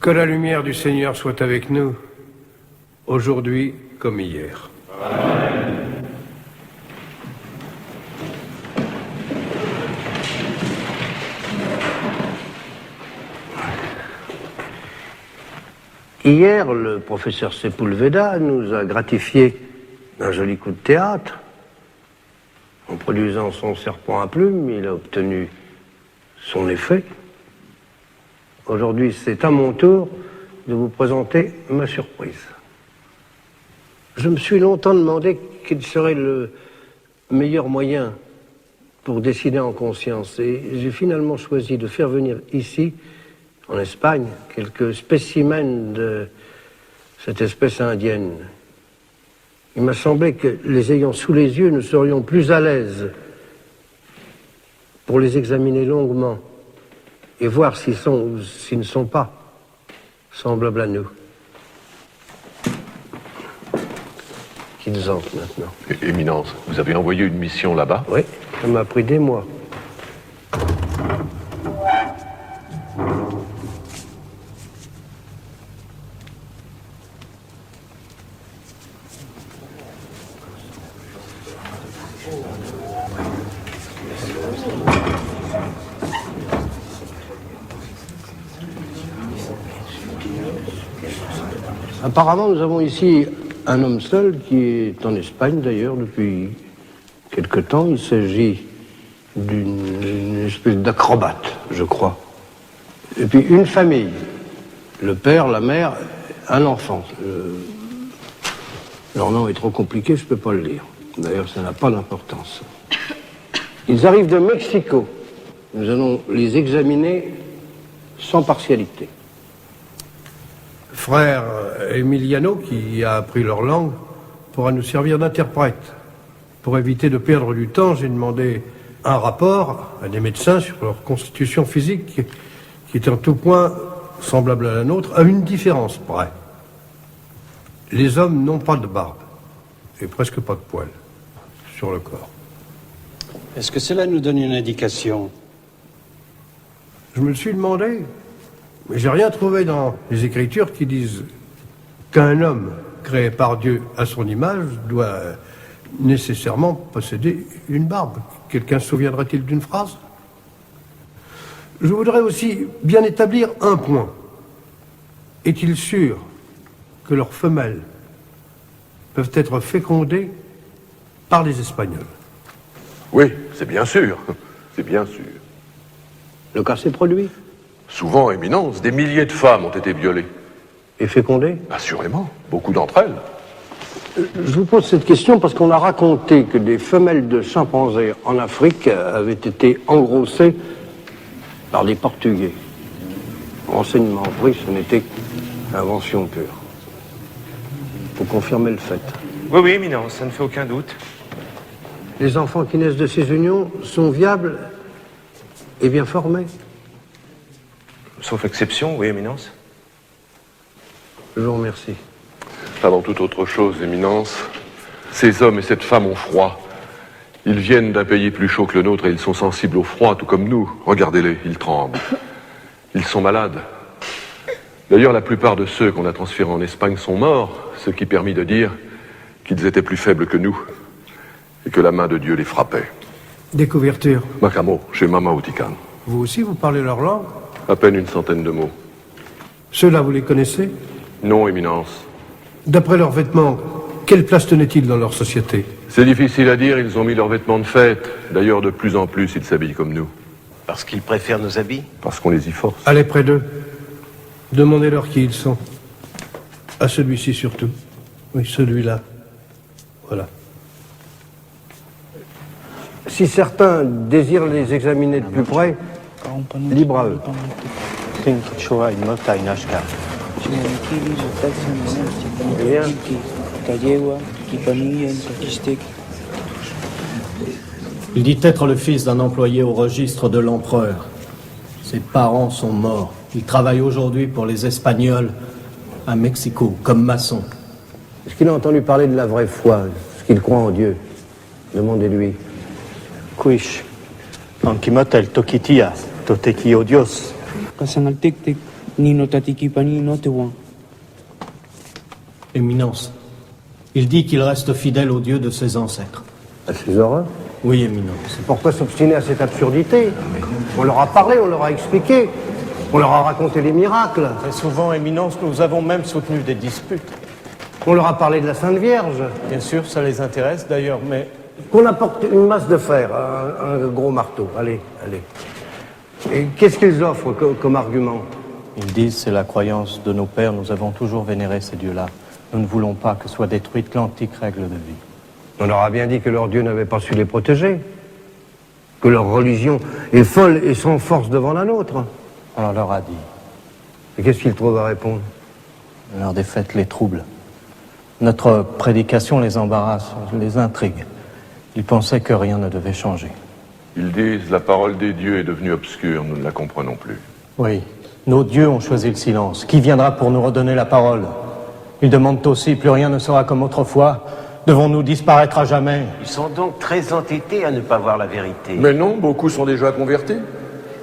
Que la lumière du Seigneur soit avec nous, aujourd'hui comme hier. Hier, le professeur Sepulveda nous a gratifié d'un joli coup de théâtre. En produisant son serpent à plumes, il a obtenu son effet. Aujourd'hui, c'est à mon tour de vous présenter ma surprise. Je me suis longtemps demandé quel serait le meilleur moyen pour décider en conscience. Et j'ai finalement choisi de faire venir ici, en Espagne, quelques spécimens de cette espèce indienne. Il m'a semblé que, les ayant sous les yeux, nous serions plus à l'aise pour les examiner longuement et voir s'ils sont ou s'ils ne sont pas semblables à nous. Qu'ils entrent maintenant. Éminence, vous avez envoyé une mission là-bas? Oui, ça m'a pris des mois. Apparemment, nous avons ici un homme seul qui est en Espagne d'ailleurs depuis quelque temps. Il s'agit d'une espèce d'acrobate, je crois. Et puis une famille, le père, la mère, un enfant. Leur nom est trop compliqué, je ne peux pas le lire. D'ailleurs, ça n'a pas d'importance. Ils arrivent de Mexico. Nous allons les examiner sans partialité. Frère Emiliano, qui a appris leur langue, pourra nous servir d'interprète. Pour éviter de perdre du temps, j'ai demandé un rapport à des médecins sur leur constitution physique qui est en tout point semblable à la nôtre, à une différence près. Les hommes n'ont pas de barbe et presque pas de poils sur le corps. Est-ce que cela nous donne une indication? Je me le suis demandé, mais j'ai rien trouvé dans les Écritures qui disent qu'un homme créé par Dieu à son image doit nécessairement posséder une barbe. Quelqu'un se souviendrait-il d'une phrase? Je voudrais aussi bien établir un point. Est-il sûr que leurs femelles peuvent être fécondées par les Espagnols? Oui, c'est bien sûr. C'est bien sûr. Le cas s'est produit. Souvent, Éminence, des milliers de femmes ont été violées. Et fécondées? Assurément, beaucoup d'entre elles. Je vous pose cette question parce qu'on a raconté que des femelles de chimpanzés en Afrique avaient été engrossées par les Portugais. Renseignement pris, ce n'était qu'invention pure. Vous confirmez le fait? Oui, oui, Éminence, ça ne fait aucun doute. Les enfants qui naissent de ces unions sont viables et bien formés? Sauf exception, oui, Éminence. Je vous remercie. Avant toute autre chose, Éminence, ces hommes et cette femme ont froid. Ils viennent d'un pays plus chaud que le nôtre et ils sont sensibles au froid, tout comme nous. Regardez-les, ils tremblent. Ils sont malades. D'ailleurs, la plupart de ceux qu'on a transférés en Espagne sont morts, ce qui permet de dire qu'ils étaient plus faibles que nous et que la main de Dieu les frappait. Des couvertures. Macamo, chez Mama Utican. Vous aussi, vous parlez leur langue? À peine une centaine de mots. Ceux-là, vous les connaissez? Non, Éminence. D'après leurs vêtements, quelle place tenaient-ils dans leur société? C'est difficile à dire, ils ont mis leurs vêtements de fête. D'ailleurs, de plus en plus, ils s'habillent comme nous. Parce qu'ils préfèrent nos habits? Parce qu'on les y force. Allez près d'eux. Demandez-leur qui ils sont. À celui-ci surtout. Oui, celui-là. Voilà. Si certains désirent les examiner de plus près, libre à eux. Il dit être le fils d'un employé au registre de l'empereur. Ses parents sont morts. Il travaille aujourd'hui pour les Espagnols à Mexico, comme maçon. Est-ce qu'il a entendu parler de la vraie foi? Est-ce qu'il croit en Dieu? Demandez-lui. Quish, ankimatel tokitia, toteki odios. Éminence, il dit qu'il reste fidèle au Dieu de ses ancêtres. À ses horreurs? Oui, Éminence. Pourquoi s'obstiner à cette absurdité? On leur a parlé, on leur a expliqué, on leur a raconté les miracles. Très souvent, Éminence, nous avons même soutenu des disputes. On leur a parlé de la Sainte Vierge. Bien sûr, ça les intéresse d'ailleurs, mais... Qu'on apporte une masse de fer, un gros marteau. Allez, allez. Et qu'est-ce qu'ils offrent comme argument? Ils disent c'est la croyance de nos pères, nous avons toujours vénéré ces dieux-là. Nous ne voulons pas que soit détruite l'antique règle de vie. On leur a bien dit que leur Dieu n'avait pas su les protéger, que leur religion est folle et sans force devant la nôtre. On leur a dit. Et qu'est-ce qu'ils trouvent à répondre? Leur défaite les trouble. Notre prédication les embarrasse, les intrigue. Ils pensaient que rien ne devait changer. Ils disent la parole des dieux est devenue obscure, nous ne la comprenons plus. Oui, nos dieux ont choisi le silence. Qui viendra pour nous redonner la parole? Ils demandent aussi, plus rien ne sera comme autrefois. Devons-nous disparaître à jamais? Ils sont donc très entêtés à ne pas voir la vérité. Mais non, beaucoup sont déjà convertis.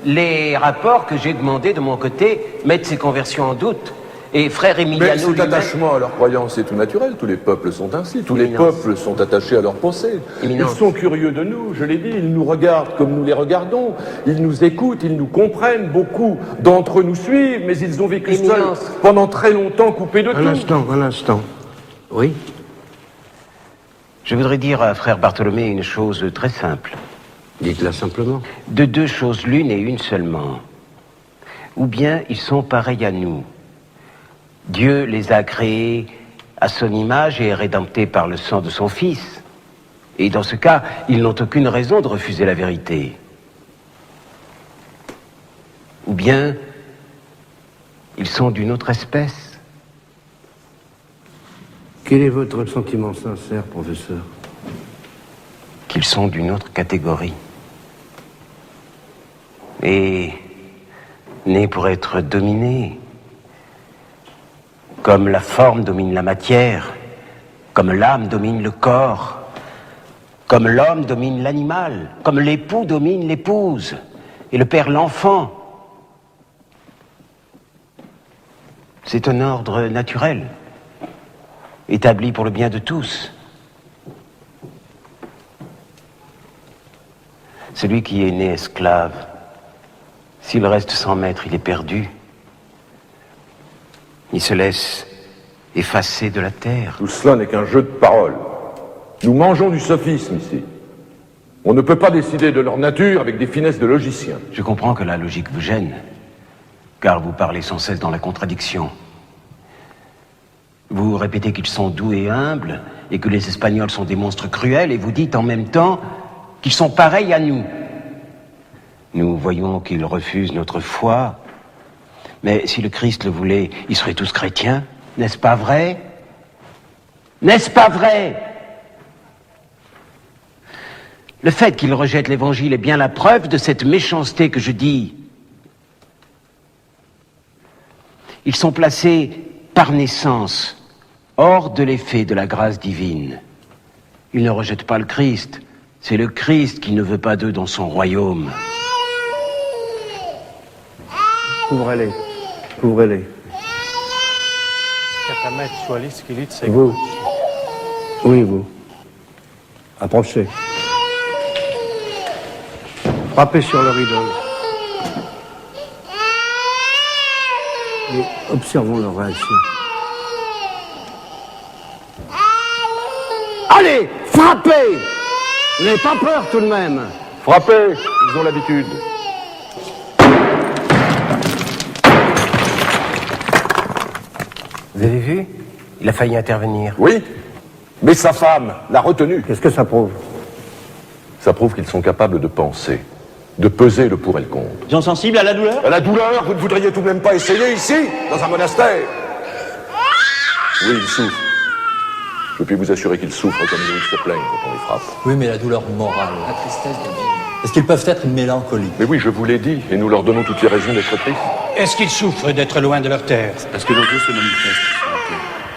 Les rapports que j'ai demandés de mon côté mettent ces conversions en doute. Et frère Mais Emiliano cet lui-même... attachement à leur croyance est tout naturel. Tous les peuples sont ainsi. Tous les peuples sont attachés à leur pensée. Éminence. Ils sont curieux de nous, je l'ai dit. Ils nous regardent comme nous les regardons. Ils nous écoutent, ils nous comprennent. Beaucoup d'entre eux nous suivent, mais ils ont vécu Éminence. seuls pendant très longtemps, coupés de tout. Un instant. Oui. Je voudrais dire à frère Bartholomé une chose très simple. Dites-la simplement. De deux choses l'une et une seulement. Ou bien ils sont pareils à nous. Dieu les a créés à son image et rédemptés par le sang de son Fils. Et dans ce cas, ils n'ont aucune raison de refuser la vérité. Ou bien, ils sont d'une autre espèce. Quel est votre sentiment sincère, professeur? Qu'ils sont d'une autre catégorie. Et nés pour être dominés. Comme la forme domine la matière, comme l'âme domine le corps, comme l'homme domine l'animal, comme l'époux domine l'épouse, et le père l'enfant. C'est un ordre naturel, établi pour le bien de tous. Celui qui est né esclave, s'il reste sans maître, il est perdu. Il se laisse effacer de la terre. Tout cela n'est qu'un jeu de paroles. Nous mangeons du sophisme ici. On ne peut pas décider de leur nature avec des finesses de logiciens. Je comprends que la logique vous gêne, car vous parlez sans cesse dans la contradiction. Vous répétez qu'ils sont doux et humbles, et que les Espagnols sont des monstres cruels, et vous dites en même temps qu'ils sont pareils à nous. Nous voyons qu'ils refusent notre foi, mais si le Christ le voulait, ils seraient tous chrétiens, n'est-ce pas vrai? N'est-ce pas vrai? Le fait qu'ils rejettent l'Évangile est bien la preuve de cette méchanceté que je dis. Ils sont placés par naissance hors de l'effet de la grâce divine. Ils ne rejettent pas le Christ, c'est le Christ qui ne veut pas d'eux dans son royaume. Couvrez-les. Couvrez-les. Vous. Oui, vous. Approchez. Frappez sur leur idole. Et observons leur réaction. Allez, frappez! Vous n'avez pas peur tout de même? Frappez, ils ont l'habitude. Vous avez vu? Il a failli intervenir. Oui, mais sa femme l'a retenu. Qu'est-ce que ça prouve? Ça prouve qu'ils sont capables de penser, de peser le pour et le contre. Ils sont sensibles à la douleur? À la douleur, vous ne voudriez tout de même pas essayer ici, dans un monastère? Oui, ils souffrent. Je puis vous assurer qu'ils souffrent comme ils se plaignent quand on les frappe. Oui, mais la douleur morale. La tristesse de vie. Est-ce qu'ils peuvent être mélancoliques? Mais oui, je vous l'ai dit, et nous leur donnons toutes les raisons d'être tristes. Est-ce qu'ils souffrent d'être loin de leur terre? Parce que nos dieux se manifestent.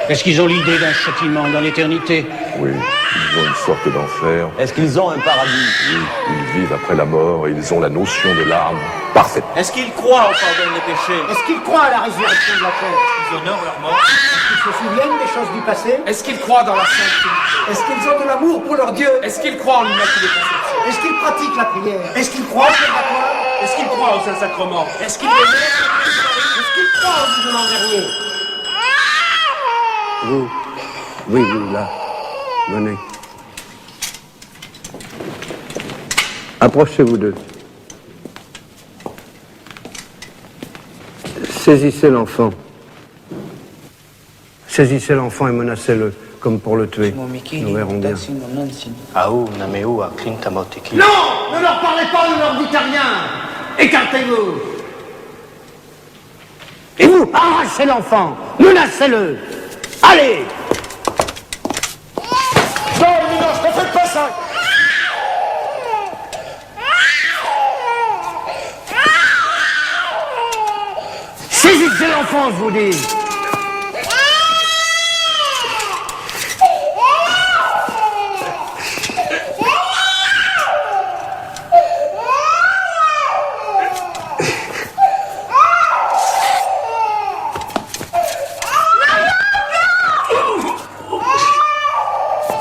Est-ce qu'ils ont l'idée d'un châtiment dans l'éternité? Oui, ils ont une sorte d'enfer. Est-ce qu'ils ont un paradis? Oui, ils vivent après la mort et ils ont la notion de l'âme parfaite. Est-ce qu'ils croient au pardon des péchés? Est-ce qu'ils croient à la résurrection de la terre? Ils honorent leur mort? Est-ce qu'ils se souviennent des choses du passé? Est-ce qu'ils croient dans la sainteté? Est-ce qu'ils ont de l'amour pour leur Dieu? Est-ce qu'ils croient en l'immaculée conception? Est-ce qu'ils pratiquent la prière? Est-ce qu'ils croient au purgatoire? Est-ce qu'ils croient au Saint-Sacrement? Est-ce qu'ils Est-ce qu'ils croient au jugement dernier? Vous. Oui, vous, là. Venez. Approchez-vous d'eux. Saisissez l'enfant. Saisissez l'enfant et menacez-le, comme pour le tuer. Nous verrons bien. Aou, nameu, a clintamoteki. Non! Ne leur parlez pas, ne leur dites rien! Écartez-vous! Et vous, arrachez l'enfant, menacez-le. Allez! Non, Minos, ne faites pas ça! Saisissez l'enfant, je vous dis.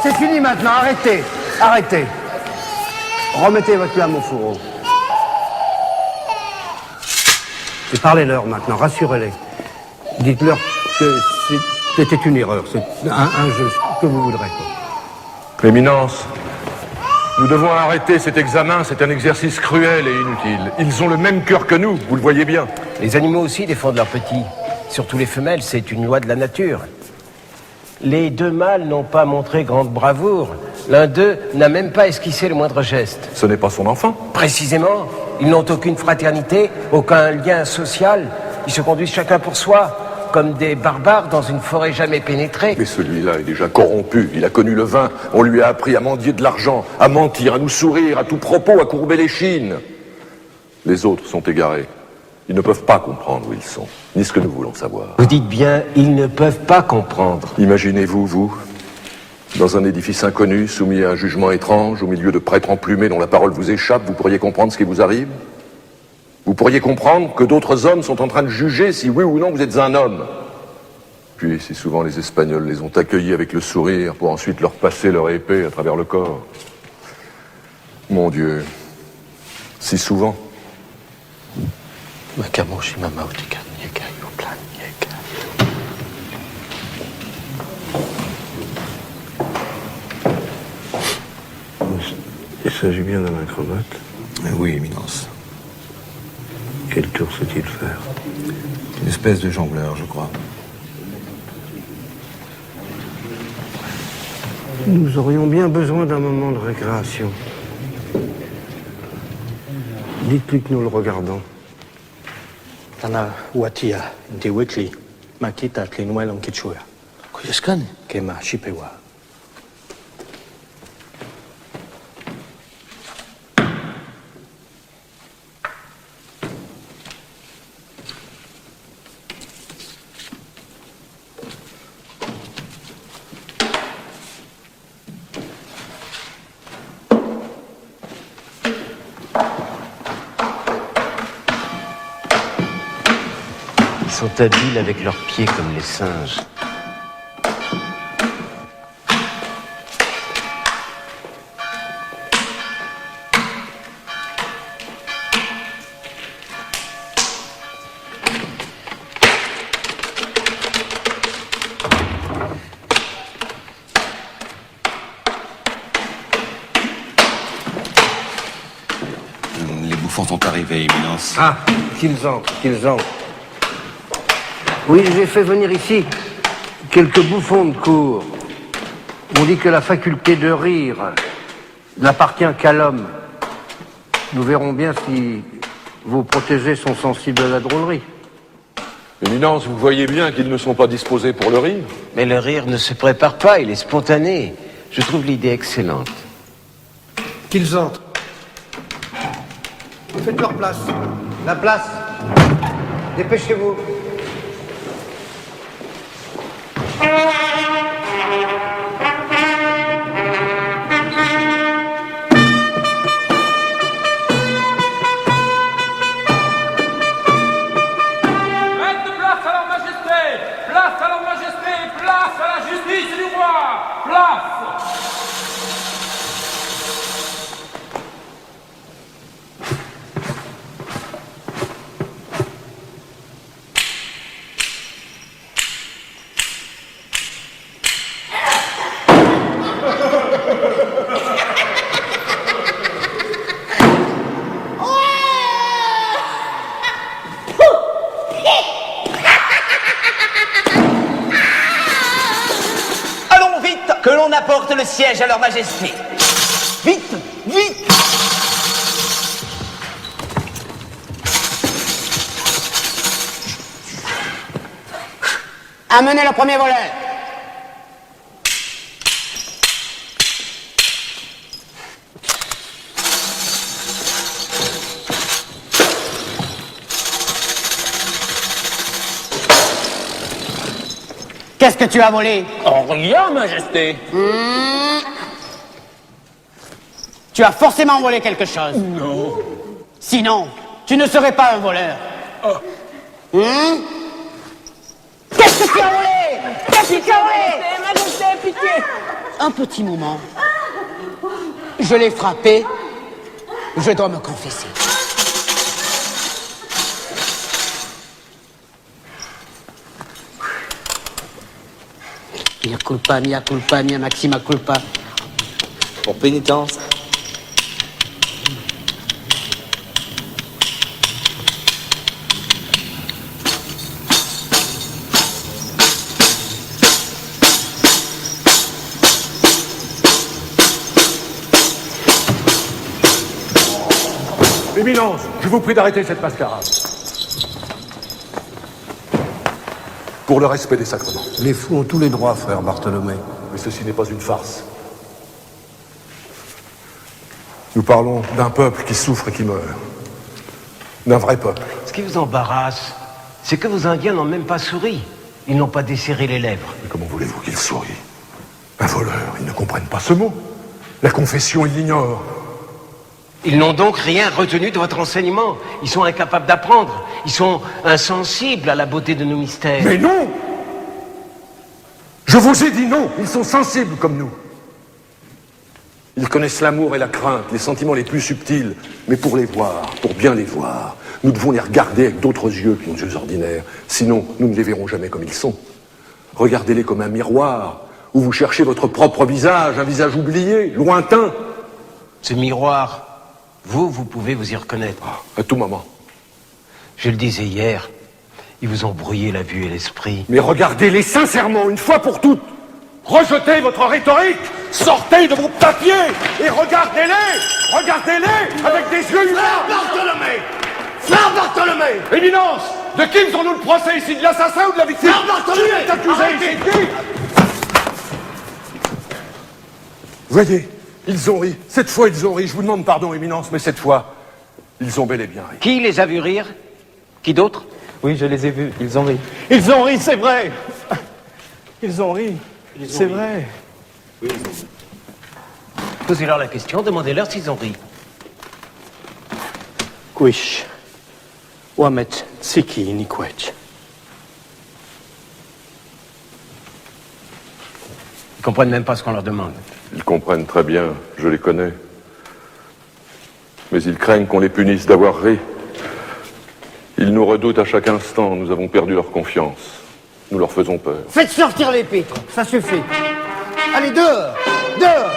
C'est fini maintenant, arrêtez, arrêtez. Remettez votre lame au fourreau. Et parlez-leur maintenant, rassurez-les. Dites-leur que c'était une erreur, c'est un jeu, ce que vous voudrez. Éminence, nous devons arrêter cet examen, c'est un exercice cruel et inutile. Ils ont le même cœur que nous, vous le voyez bien. Les animaux aussi défendent leurs petits. Surtout les femelles, c'est une loi de la nature. Les deux mâles n'ont pas montré grande bravoure. L'un d'eux n'a même pas esquissé le moindre geste. Ce n'est pas son enfant. Précisément. Ils n'ont aucune fraternité, aucun lien social. Ils se conduisent chacun pour soi, comme des barbares dans une forêt jamais pénétrée. Mais celui-là est déjà corrompu. Il a connu le vin. On lui a appris à mendier de l'argent, à mentir, à nous sourire, à tout propos, à courber l'échine. Les autres sont égarés. Ils ne peuvent pas comprendre où ils sont, ni ce que nous voulons savoir. Vous dites bien, ils ne peuvent pas comprendre. Imaginez-vous, vous, dans un édifice inconnu, soumis à un jugement étrange, au milieu de prêtres emplumés dont la parole vous échappe, vous pourriez comprendre ce qui vous arrive? Vous pourriez comprendre que d'autres hommes sont en train de juger si oui ou non vous êtes un homme. Puis, si souvent les Espagnols les ont accueillis avec le sourire pour ensuite leur passer leur épée à travers le corps. Mon Dieu, si souvent. Il s'agit bien d'un acrobate. Oui, Éminence. Quel tour sait-il faire? Une espèce de jongleur, je crois. Nous aurions bien besoin d'un moment de récréation. Dites-lui que nous le regardons. Tana watia, de wikli, makita tlinwel en kichua. Kuyaskan, kema shipewa. Ils sont habiles avec leurs pieds comme les singes. Les bouffons sont arrivés, Éminence. Ah, qu'ils entrent, qu'ils entrent. Oui, j'ai fait venir ici quelques bouffons de cour. On dit que la faculté de rire n'appartient qu'à l'homme. Nous verrons bien si vos protégés sont sensibles à la drôlerie. Éminence, vous voyez bien qu'ils ne sont pas disposés pour le rire. Mais le rire ne se prépare pas, il est spontané. Je trouve l'idée excellente. Qu'ils entrent. Faites leur place. La place. Dépêchez-vous. apporte le siège à leur majesté. Vite, vite! Amenez le premier voleur. Qu'est-ce que tu as volé? Oh, rien, Majesté. Tu as forcément volé quelque chose. Non. Sinon, tu ne serais pas un voleur. Qu'est-ce que tu as volé? Qu'est-ce que tu as volé? Majesté, pitié. Un petit moment. Je l'ai frappé. Je dois me confesser. Mia culpa, mia maxima culpa. Pour pénitence. Éminence, je vous prie d'arrêter cette mascarade. Pour le respect des sacrements. Les fous ont tous les droits, frère Bartholomé. Mais ceci n'est pas une farce. Nous parlons d'un peuple qui souffre et qui meurt. D'un vrai peuple. Ce qui vous embarrasse, c'est que vos Indiens n'ont même pas souri. Ils n'ont pas desserré les lèvres. Mais comment voulez-vous qu'ils sourient? Un voleur, ils ne comprennent pas ce mot. La confession, ils l'ignorent. Ils n'ont donc rien retenu de votre enseignement. Ils sont incapables d'apprendre. Ils sont insensibles à la beauté de nos mystères. Mais non! Je vous ai dit non! Ils sont sensibles comme nous. Ils connaissent l'amour et la crainte, les sentiments les plus subtils. Mais pour les voir, pour bien les voir, nous devons les regarder avec d'autres yeux que nos yeux ordinaires. Sinon, nous ne les verrons jamais comme ils sont. Regardez-les comme un miroir, où vous cherchez votre propre visage, un visage oublié, lointain. Ce miroir, vous pouvez vous y reconnaître. À tout moment. Je le disais hier, ils vous ont brouillé la vue et l'esprit. Mais regardez-les sincèrement, une fois pour toutes. Rejetez votre rhétorique, sortez de vos papiers et regardez-les. Regardez-les avec des yeux humains. Bartholomé. Frère Bartholomé. Éminence, de qui faisons-nous le procès ici? De l'assassin ou de la victime? Frère Bartholomé. Qui est accusé ici? Voyez, ils ont ri. Cette fois, ils ont ri. Je vous demande pardon, Éminence, mais cette fois, ils ont bel et bien ri. Qui les a vus rire? Qui d'autre? Oui, je les ai vus, ils ont ri. Ils ont ri, c'est vrai. Ils ont ri, c'est vrai. Oui, ils ont ri. Posez-leur la question, demandez-leur s'ils ont ri. Quish. Wamet Siki Nikwech. Ils comprennent même pas ce qu'on leur demande. Ils comprennent très bien, je les connais. Mais ils craignent qu'on les punisse d'avoir ri. Ils nous redoutent à chaque instant, nous avons perdu leur confiance. Nous leur faisons peur. Faites sortir les pitres, ça suffit. Allez, dehors, dehors.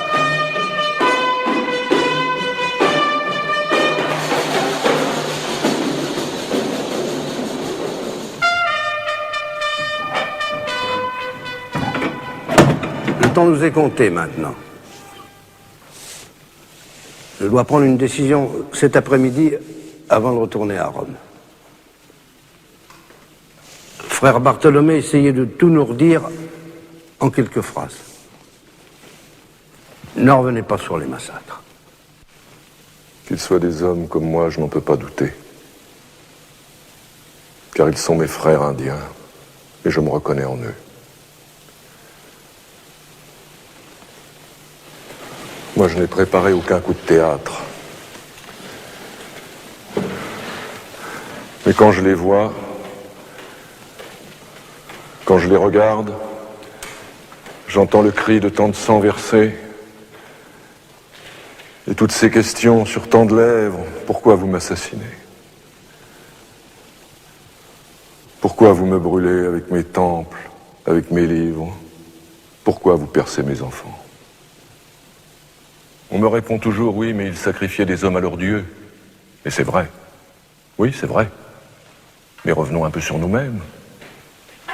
Le temps nous est compté maintenant. Je dois prendre une décision cet après-midi avant de retourner à Rome. Frère Bartholomé, essayez de tout nous redire en quelques phrases. Ne revenez pas sur les massacres. Qu'ils soient des hommes comme moi, je n'en peux pas douter. Car ils sont mes frères indiens, et je me reconnais en eux. Moi, je n'ai préparé aucun coup de théâtre. Mais quand je les vois, quand je les regarde, j'entends le cri de tant de sang versé et toutes ces questions sur tant de lèvres. Pourquoi vous m'assassinez? Pourquoi vous me brûlez avec mes temples, avec mes livres? Pourquoi vous percez mes enfants? On me répond toujours, oui, mais ils sacrifiaient des hommes à leurs dieux. Et c'est vrai. Oui, c'est vrai. Mais revenons un peu sur nous-mêmes.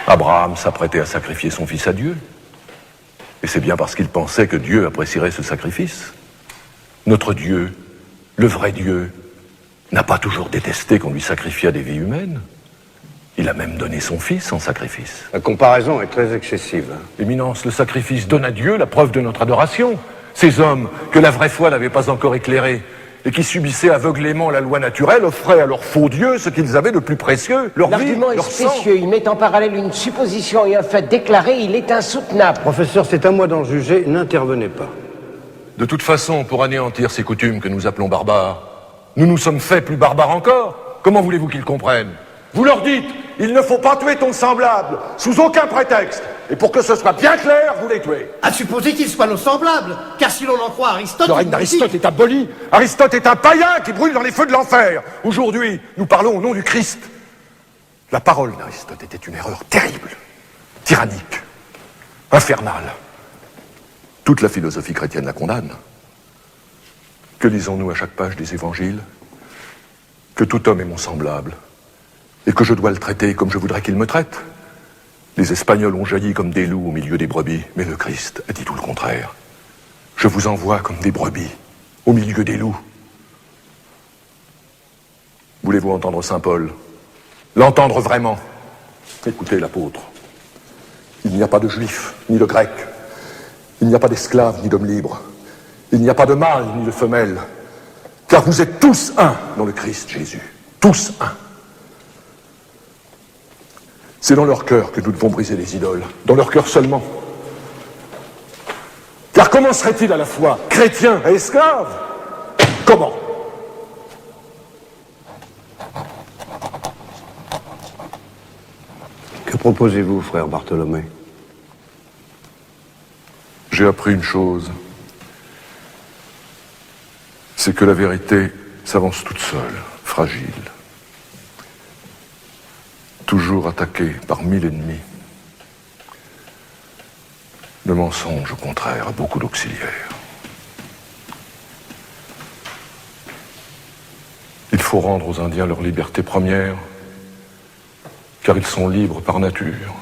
Abraham s'apprêtait à sacrifier son fils à Dieu. Et c'est bien parce qu'il pensait que Dieu apprécierait ce sacrifice. Notre Dieu, le vrai Dieu, n'a pas toujours détesté qu'on lui sacrifiât des vies humaines. Il a même donné son fils en sacrifice. La comparaison est très excessive. Éminence, le sacrifice donne à Dieu la preuve de notre adoration. Ces hommes que la vraie foi n'avait pas encore éclairés et qui subissaient aveuglément la loi naturelle offraient à leur faux Dieu ce qu'ils avaient de plus précieux, leur vie, L'argument est leur sang. spécieux, il met en parallèle une supposition et un fait déclaré, il est insoutenable. Professeur, c'est à moi d'en juger, n'intervenez pas. De toute façon, pour anéantir ces coutumes que nous appelons barbares, nous nous sommes faits plus barbares encore. Comment voulez-vous qu'ils comprennent? Vous leur dites, il ne faut pas tuer ton semblable, sous aucun prétexte. Et pour que ce soit bien clair, vous les tuez. À supposer qu'ils soient nos semblables, car si l'on en croit Aristote... Le règne d'Aristote est aboli. Aristote est un païen qui brûle dans les feux de l'enfer. Aujourd'hui, nous parlons au nom du Christ. La parole d'Aristote était une erreur terrible, tyrannique, infernale. Toute la philosophie chrétienne la condamne. Que lisons-nous à chaque page des évangiles? Que tout homme est mon semblable, et que je dois le traiter comme je voudrais qu'il me traite. Les Espagnols ont jailli comme des loups au milieu des brebis, mais le Christ a dit tout le contraire. Je vous envoie comme des brebis au milieu des loups. Voulez-vous entendre Saint Paul? L'entendre vraiment? Écoutez l'apôtre. Il n'y a pas de juif, ni de grec. Il n'y a pas d'esclave, ni d'homme libre. Il n'y a pas de mâle, ni de femelle. Car vous êtes tous un dans le Christ Jésus. Tous un. C'est dans leur cœur que nous devons briser les idoles. Dans leur cœur seulement. Car comment serait-il à la fois chrétien et esclave? Comment? Que proposez-vous, frère Bartholomé? J'ai appris une chose. C'est que la vérité s'avance toute seule, fragile. Toujours attaquée par 1000 ennemis. Le mensonge, au contraire, a beaucoup d'auxiliaires. Il faut rendre aux Indiens leur liberté première, car ils sont libres par nature.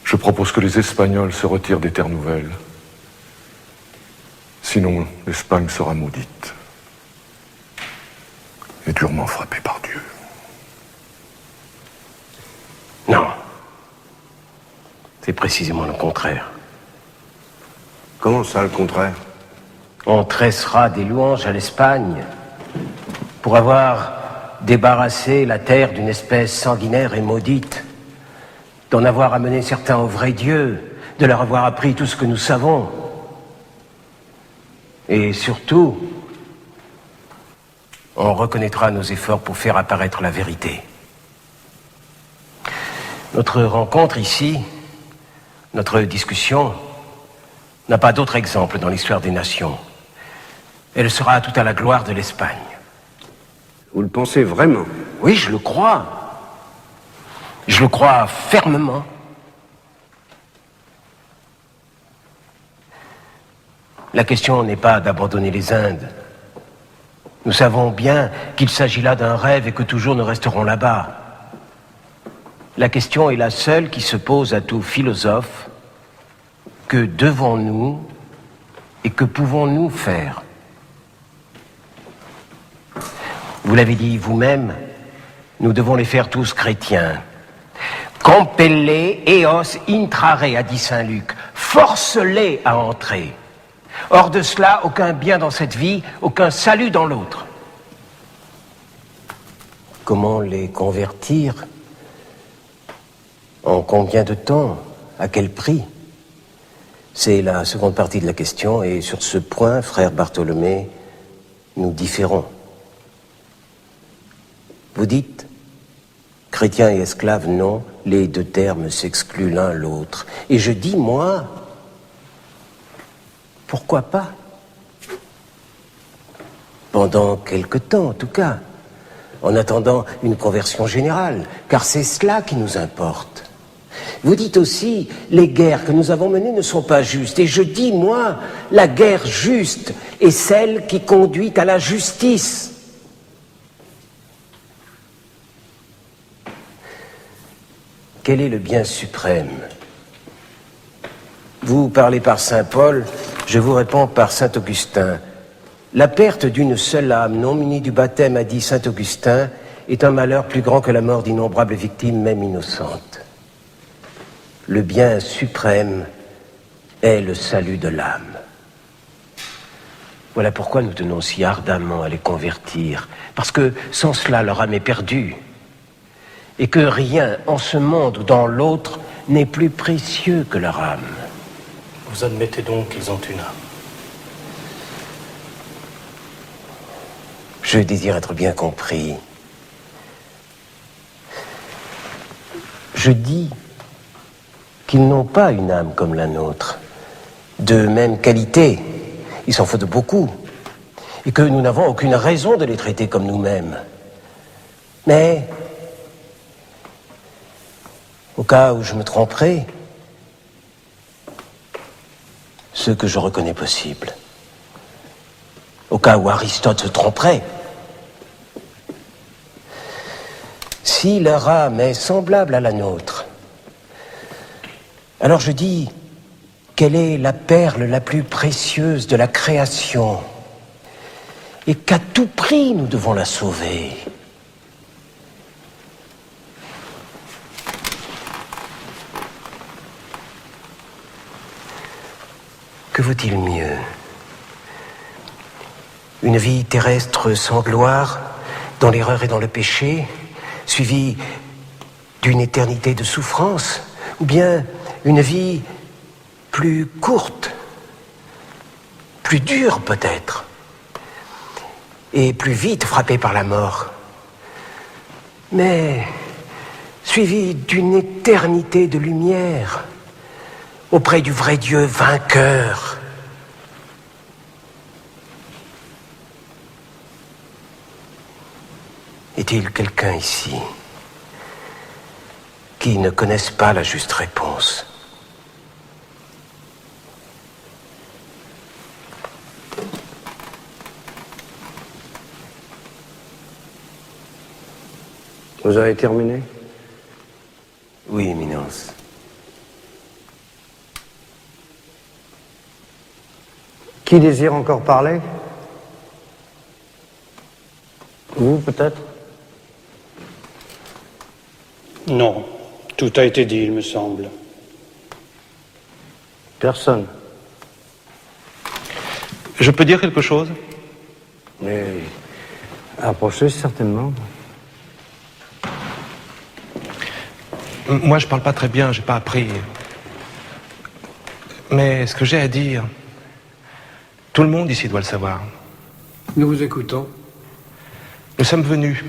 Je propose que les Espagnols se retirent des terres nouvelles. Sinon, l'Espagne sera maudite et durement frappée par Dieu. Non. C'est précisément le contraire. Comment ça, le contraire? On tressera des louanges à l'Espagne pour avoir débarrassé la terre d'une espèce sanguinaire et maudite, d'en avoir amené certains au vrai Dieu, de leur avoir appris tout ce que nous savons. Et surtout, on reconnaîtra nos efforts pour faire apparaître la vérité. Notre rencontre ici, notre discussion, n'a pas d'autre exemple dans l'histoire des nations. Elle sera tout à la gloire de l'Espagne. Vous le pensez vraiment? Oui, je le crois. Je le crois fermement. La question n'est pas d'abandonner les Indes. Nous savons bien qu'il s'agit là d'un rêve et que toujours nous resterons là-bas. La question est la seule qui se pose à tout philosophe. Que devons-nous et que pouvons-nous faire? Vous l'avez dit vous-même, nous devons les faire tous chrétiens. Compelle eos intrare, a dit Saint Luc. Force-les à entrer. Hors de cela, aucun bien dans cette vie, aucun salut dans l'autre. Comment les convertir? En combien de temps? À quel prix? C'est la seconde partie de la question, et sur ce point, frère Bartholomé, nous différons. Vous dites, chrétien et esclave, non, les deux termes s'excluent l'un l'autre. Et je dis, moi, pourquoi pas? Pendant quelque temps, en tout cas, en attendant une conversion générale, car c'est cela qui nous importe. Vous dites aussi, les guerres que nous avons menées ne sont pas justes. Et je dis, moi, la guerre juste est celle qui conduit à la justice. Quel est le bien suprême? Vous parlez par saint Paul, je vous réponds par saint Augustin. La perte d'une seule âme non munie du baptême, a dit saint Augustin, est un malheur plus grand que la mort d'innombrables victimes, même innocentes. Le bien suprême est le salut de l'âme. Voilà pourquoi nous tenons si ardemment à les convertir, parce que sans cela, leur âme est perdue, et que rien en ce monde ou dans l'autre n'est plus précieux que leur âme. Vous admettez donc qu'ils ont une âme? Je désire être bien compris. Je dis qu'ils n'ont pas une âme comme la nôtre, de même qualité, il s'en faut de beaucoup, et que nous n'avons aucune raison de les traiter comme nous-mêmes. Mais, au cas où je me tromperais, ce que je reconnais possible, au cas où Aristote se tromperait, si leur âme est semblable à la nôtre, alors je dis qu'elle est la perle la plus précieuse de la création et qu'à tout prix nous devons la sauver. Que vaut-il mieux? Une vie terrestre sans gloire, dans l'erreur et dans le péché, suivie d'une éternité de souffrance, ou bien une vie plus courte, plus dure peut-être, et plus vite frappée par la mort, mais suivie d'une éternité de lumière, auprès du vrai Dieu vainqueur. Est-il quelqu'un ici qui ne connaisse pas la juste réponse? Vous avez terminé? Oui, Éminence. Qui désire encore parler? Vous, peut-être? Non, tout a été dit, il me semble. Personne. Je peux dire quelque chose? Mais approchez certainement. Moi, je parle pas très bien, j'ai pas appris. Mais ce que j'ai à dire, tout le monde ici doit le savoir. Nous vous écoutons. Nous sommes venus,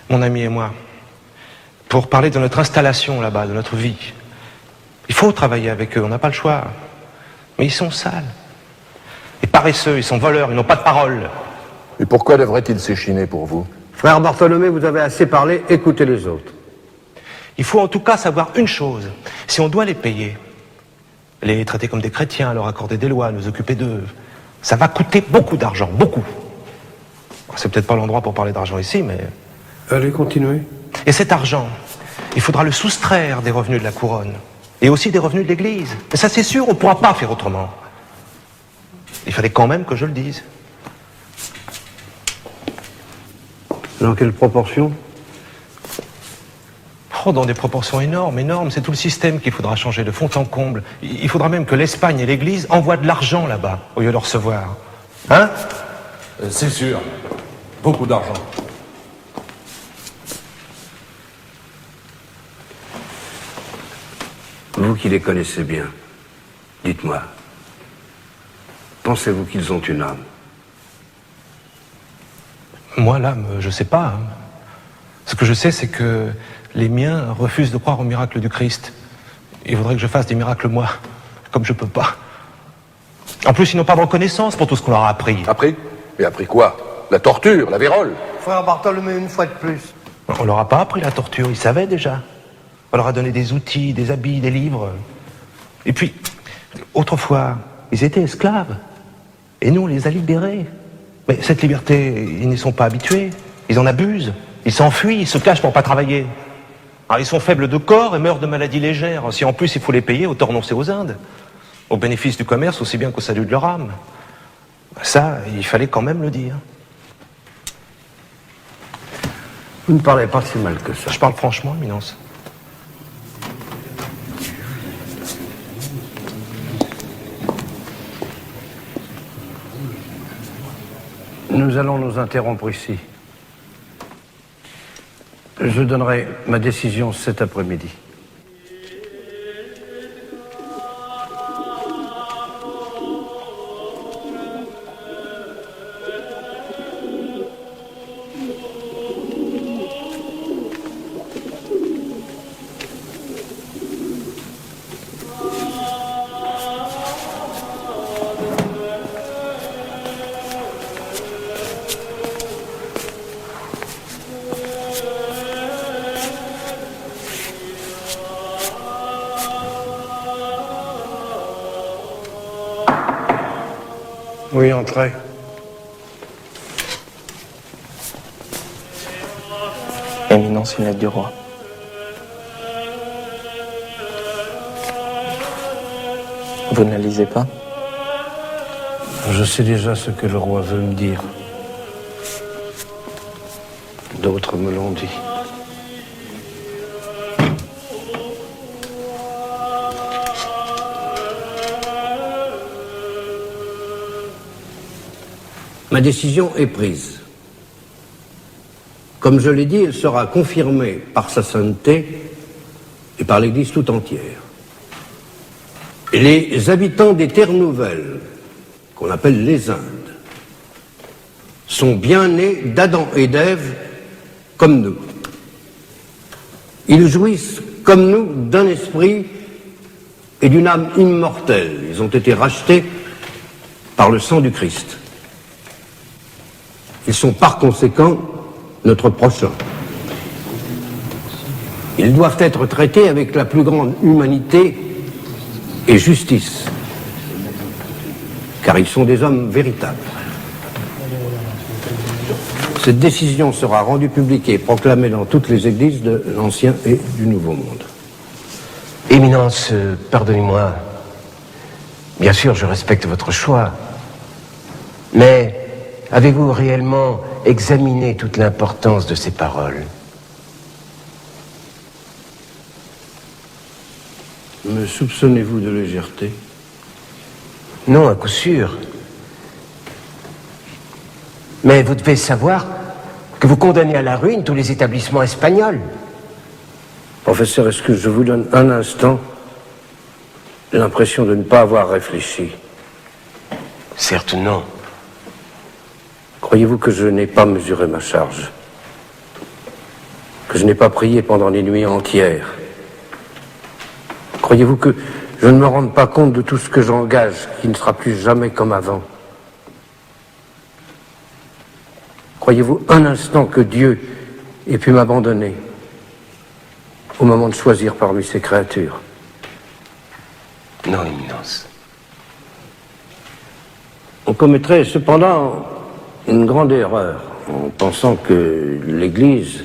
mon ami et moi, pour parler de notre installation là-bas, de notre vie. Il faut travailler avec eux, on n'a pas le choix. Mais ils sont sales. Et paresseux, ils sont voleurs, ils n'ont pas de parole. Et pourquoi devraient-ils s'échiner pour vous? Frère Bartholomé, vous avez assez parlé, écoutez les autres. Il faut en tout cas savoir une chose. Si on doit les payer, les traiter comme des chrétiens, leur accorder des lois, nous occuper d'eux, ça va coûter beaucoup d'argent, beaucoup. C'est peut-être pas l'endroit pour parler d'argent ici, mais... Allez, continuez. Et cet argent, il faudra le soustraire des revenus de la couronne, et aussi des revenus de l'Église. Mais ça, c'est sûr, on ne pourra pas faire autrement. Il fallait quand même que je le dise. Dans quelle proportion? Oh, dans des proportions énormes, énormes. C'est tout le système qu'il faudra changer de fond en comble. Il faudra même que l'Espagne et l'Église envoient de l'argent là-bas, au lieu de le recevoir. Hein? C'est sûr. Beaucoup d'argent. Vous qui les connaissez bien, dites-moi, pensez-vous qu'ils ont une âme? Moi, l'âme, je sais pas. Hein. Ce que je sais, c'est que les miens refusent de croire au miracle du Christ. Il faudrait que je fasse des miracles, moi, comme je peux pas. En plus, ils n'ont pas de reconnaissance pour tout ce qu'on leur a appris. Appris? Mais appris quoi? La torture, la vérole? Frère Bartholomé, une fois de plus. On leur a pas appris la torture, ils savaient déjà. On leur a donné des outils, des habits, des livres. Et puis, autrefois, ils étaient esclaves. Et nous, on les a libérés. Mais cette liberté, ils n'y sont pas habitués. Ils en abusent. Ils s'enfuient, ils se cachent pour pas travailler. Alors, ils sont faibles de corps et meurent de maladies légères. Si en plus il faut les payer, autant renoncer aux Indes. au bénéfice du commerce aussi bien qu'au salut de leur âme. Ça, il fallait quand même le dire. Vous ne parlez pas si mal que ça. Je parle franchement, Éminence. Nous allons nous interrompre ici. Je donnerai ma décision cet après-midi. Oui, entrez. Éminence, une lettre du roi. Vous ne la lisez pas? Je sais déjà ce que le roi veut me dire. D'autres me l'ont dit. Ma décision est prise. Comme je l'ai dit, elle sera confirmée par sa sainteté et par l'Église tout entière. Les habitants des terres nouvelles, qu'on appelle les Indes, sont bien nés d'Adam et d'Ève comme nous. Ils jouissent comme nous d'un esprit et d'une âme immortelle. Ils ont été rachetés par le sang du Christ. Ils sont par conséquent notre prochain. Ils doivent être traités avec la plus grande humanité et justice, car ils sont des hommes véritables. Cette décision sera rendue publique et proclamée dans toutes les églises de l'Ancien et du Nouveau Monde. Éminence, pardonnez-moi. Bien sûr, je respecte votre choix. Mais avez-vous réellement examiné toute l'importance de ces paroles? Me soupçonnez-vous de légèreté? Non, à coup sûr. Mais vous devez savoir que vous condamnez à la ruine tous les établissements espagnols. Professeur, est-ce que je vous donne un instant l'impression de ne pas avoir réfléchi? Certes non. Croyez-vous que je n'ai pas mesuré ma charge? Que je n'ai pas prié pendant les nuits entières? Croyez-vous que je ne me rende pas compte de tout ce que j'engage, qui ne sera plus jamais comme avant? Croyez-vous un instant que Dieu ait pu m'abandonner au moment de choisir parmi ses créatures? Non, Éminence. On commettrait cependant une grande erreur en pensant que l'Église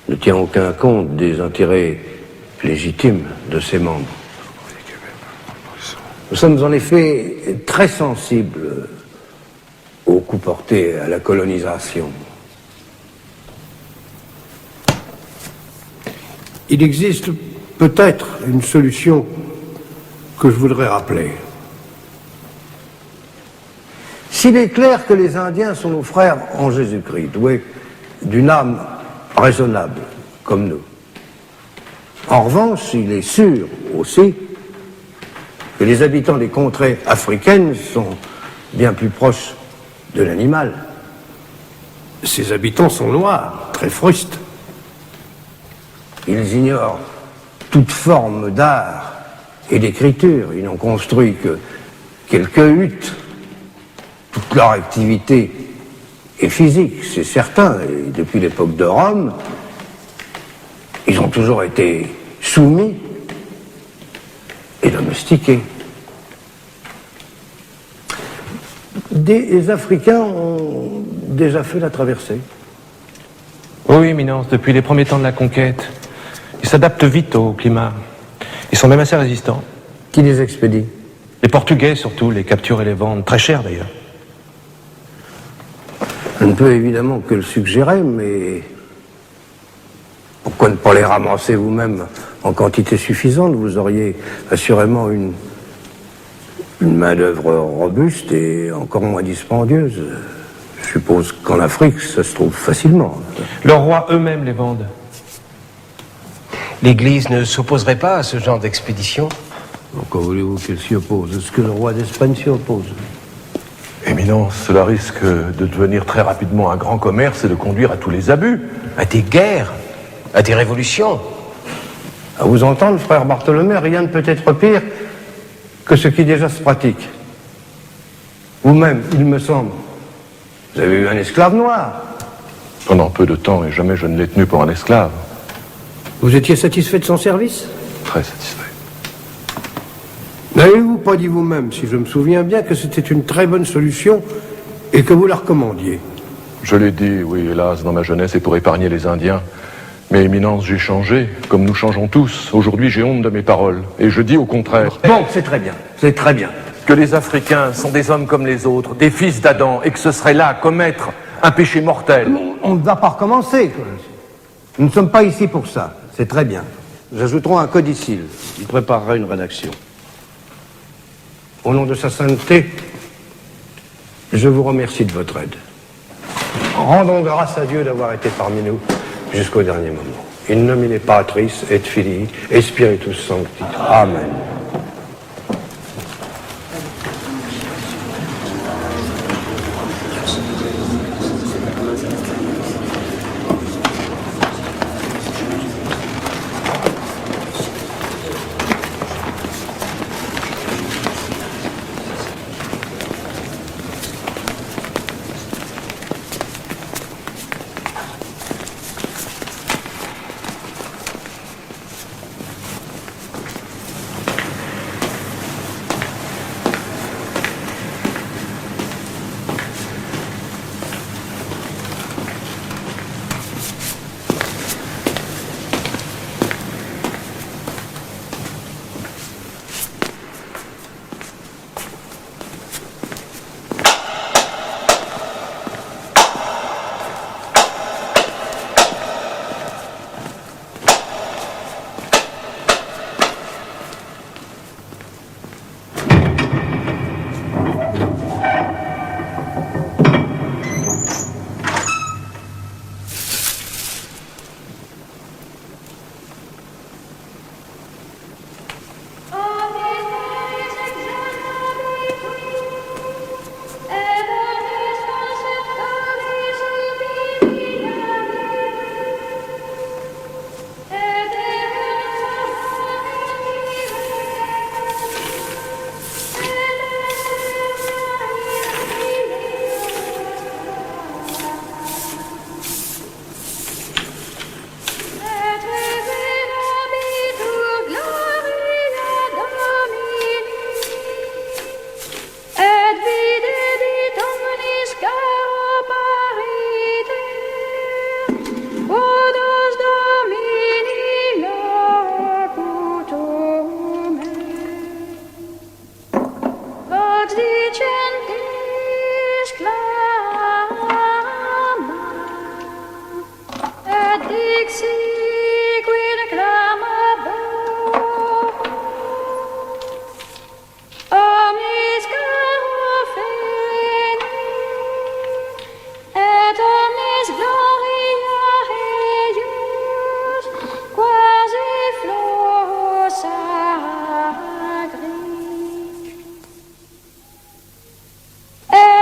ne tient aucun compte des intérêts légitimes de ses membres. Nous sommes en effet très sensibles au coup porté à la colonisation. Il existe peut-être une solution que je voudrais rappeler. S'il est clair que les Indiens sont nos frères en Jésus-Christ, doués d'une âme raisonnable, comme nous, en revanche, il est sûr aussi que les habitants des contrées africaines sont bien plus proches de l'animal. Ces habitants sont noirs, très frustes. Ils ignorent toute forme d'art et d'écriture. Ils n'ont construit que quelques huttes. Toute leur activité est physique, c'est certain. Et depuis l'époque de Rome, ils ont toujours été soumis et domestiqués. Des Africains ont déjà fait la traversée. Oui, Éminence, depuis les premiers temps de la conquête. Ils s'adaptent vite au climat. Ils sont même assez résistants. Qui les expédie? Les Portugais surtout, les capturent et les vendent, très cher d'ailleurs. Je ne peux évidemment que le suggérer, mais pourquoi ne pas les ramasser vous-même en quantité suffisante? Vous auriez assurément une main-d'œuvre robuste et encore moins dispendieuse. Je suppose qu'en Afrique, ça se trouve facilement. Leurs rois eux-mêmes les vendent. L'Église ne s'opposerait pas à ce genre d'expédition? Pourquoi voulez-vous qu'elle s'y oppose? Est-ce que le roi d'Espagne s'y oppose? Éminence, cela risque de devenir très rapidement un grand commerce et de conduire à tous les abus. À des guerres, à des révolutions. À vous entendre, frère Bartholomé, rien ne peut être pire que ce qui déjà se pratique. Vous-même, il me semble, vous avez eu un esclave noir. Pendant peu de temps, et jamais je ne l'ai tenu pour un esclave. Vous étiez satisfait de son service? Très satisfait. N'avez-vous pas dit vous-même, si je me souviens bien, que c'était une très bonne solution et que vous la recommandiez? Je l'ai dit, oui, hélas, dans ma jeunesse et pour épargner les Indiens. Mais Éminence, j'ai changé, comme nous changeons tous. Aujourd'hui, j'ai honte de mes paroles. Et je dis au contraire... Bon, c'est très bien, c'est très bien. Que les Africains sont des hommes comme les autres, des fils d'Adam, et que ce serait là commettre un péché mortel. On ne va pas recommencer. Nous ne sommes pas ici pour ça. C'est très bien. Nous ajouterons un codicile. Il préparera une rédaction. Au nom de sa sainteté, je vous remercie de votre aide. Rendons grâce à Dieu d'avoir été parmi nous jusqu'au dernier moment. In nomine Patris et Filii et Spiritus Sancti. Amen.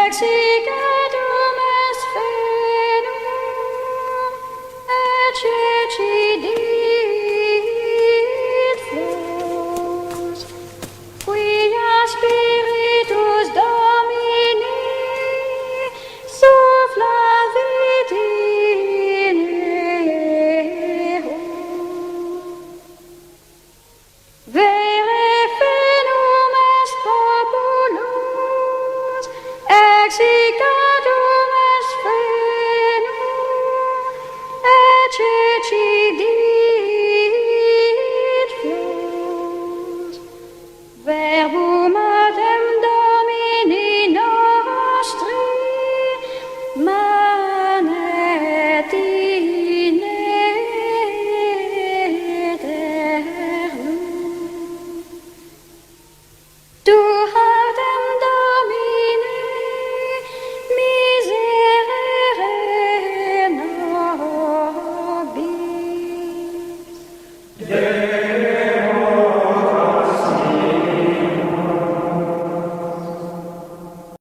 Exi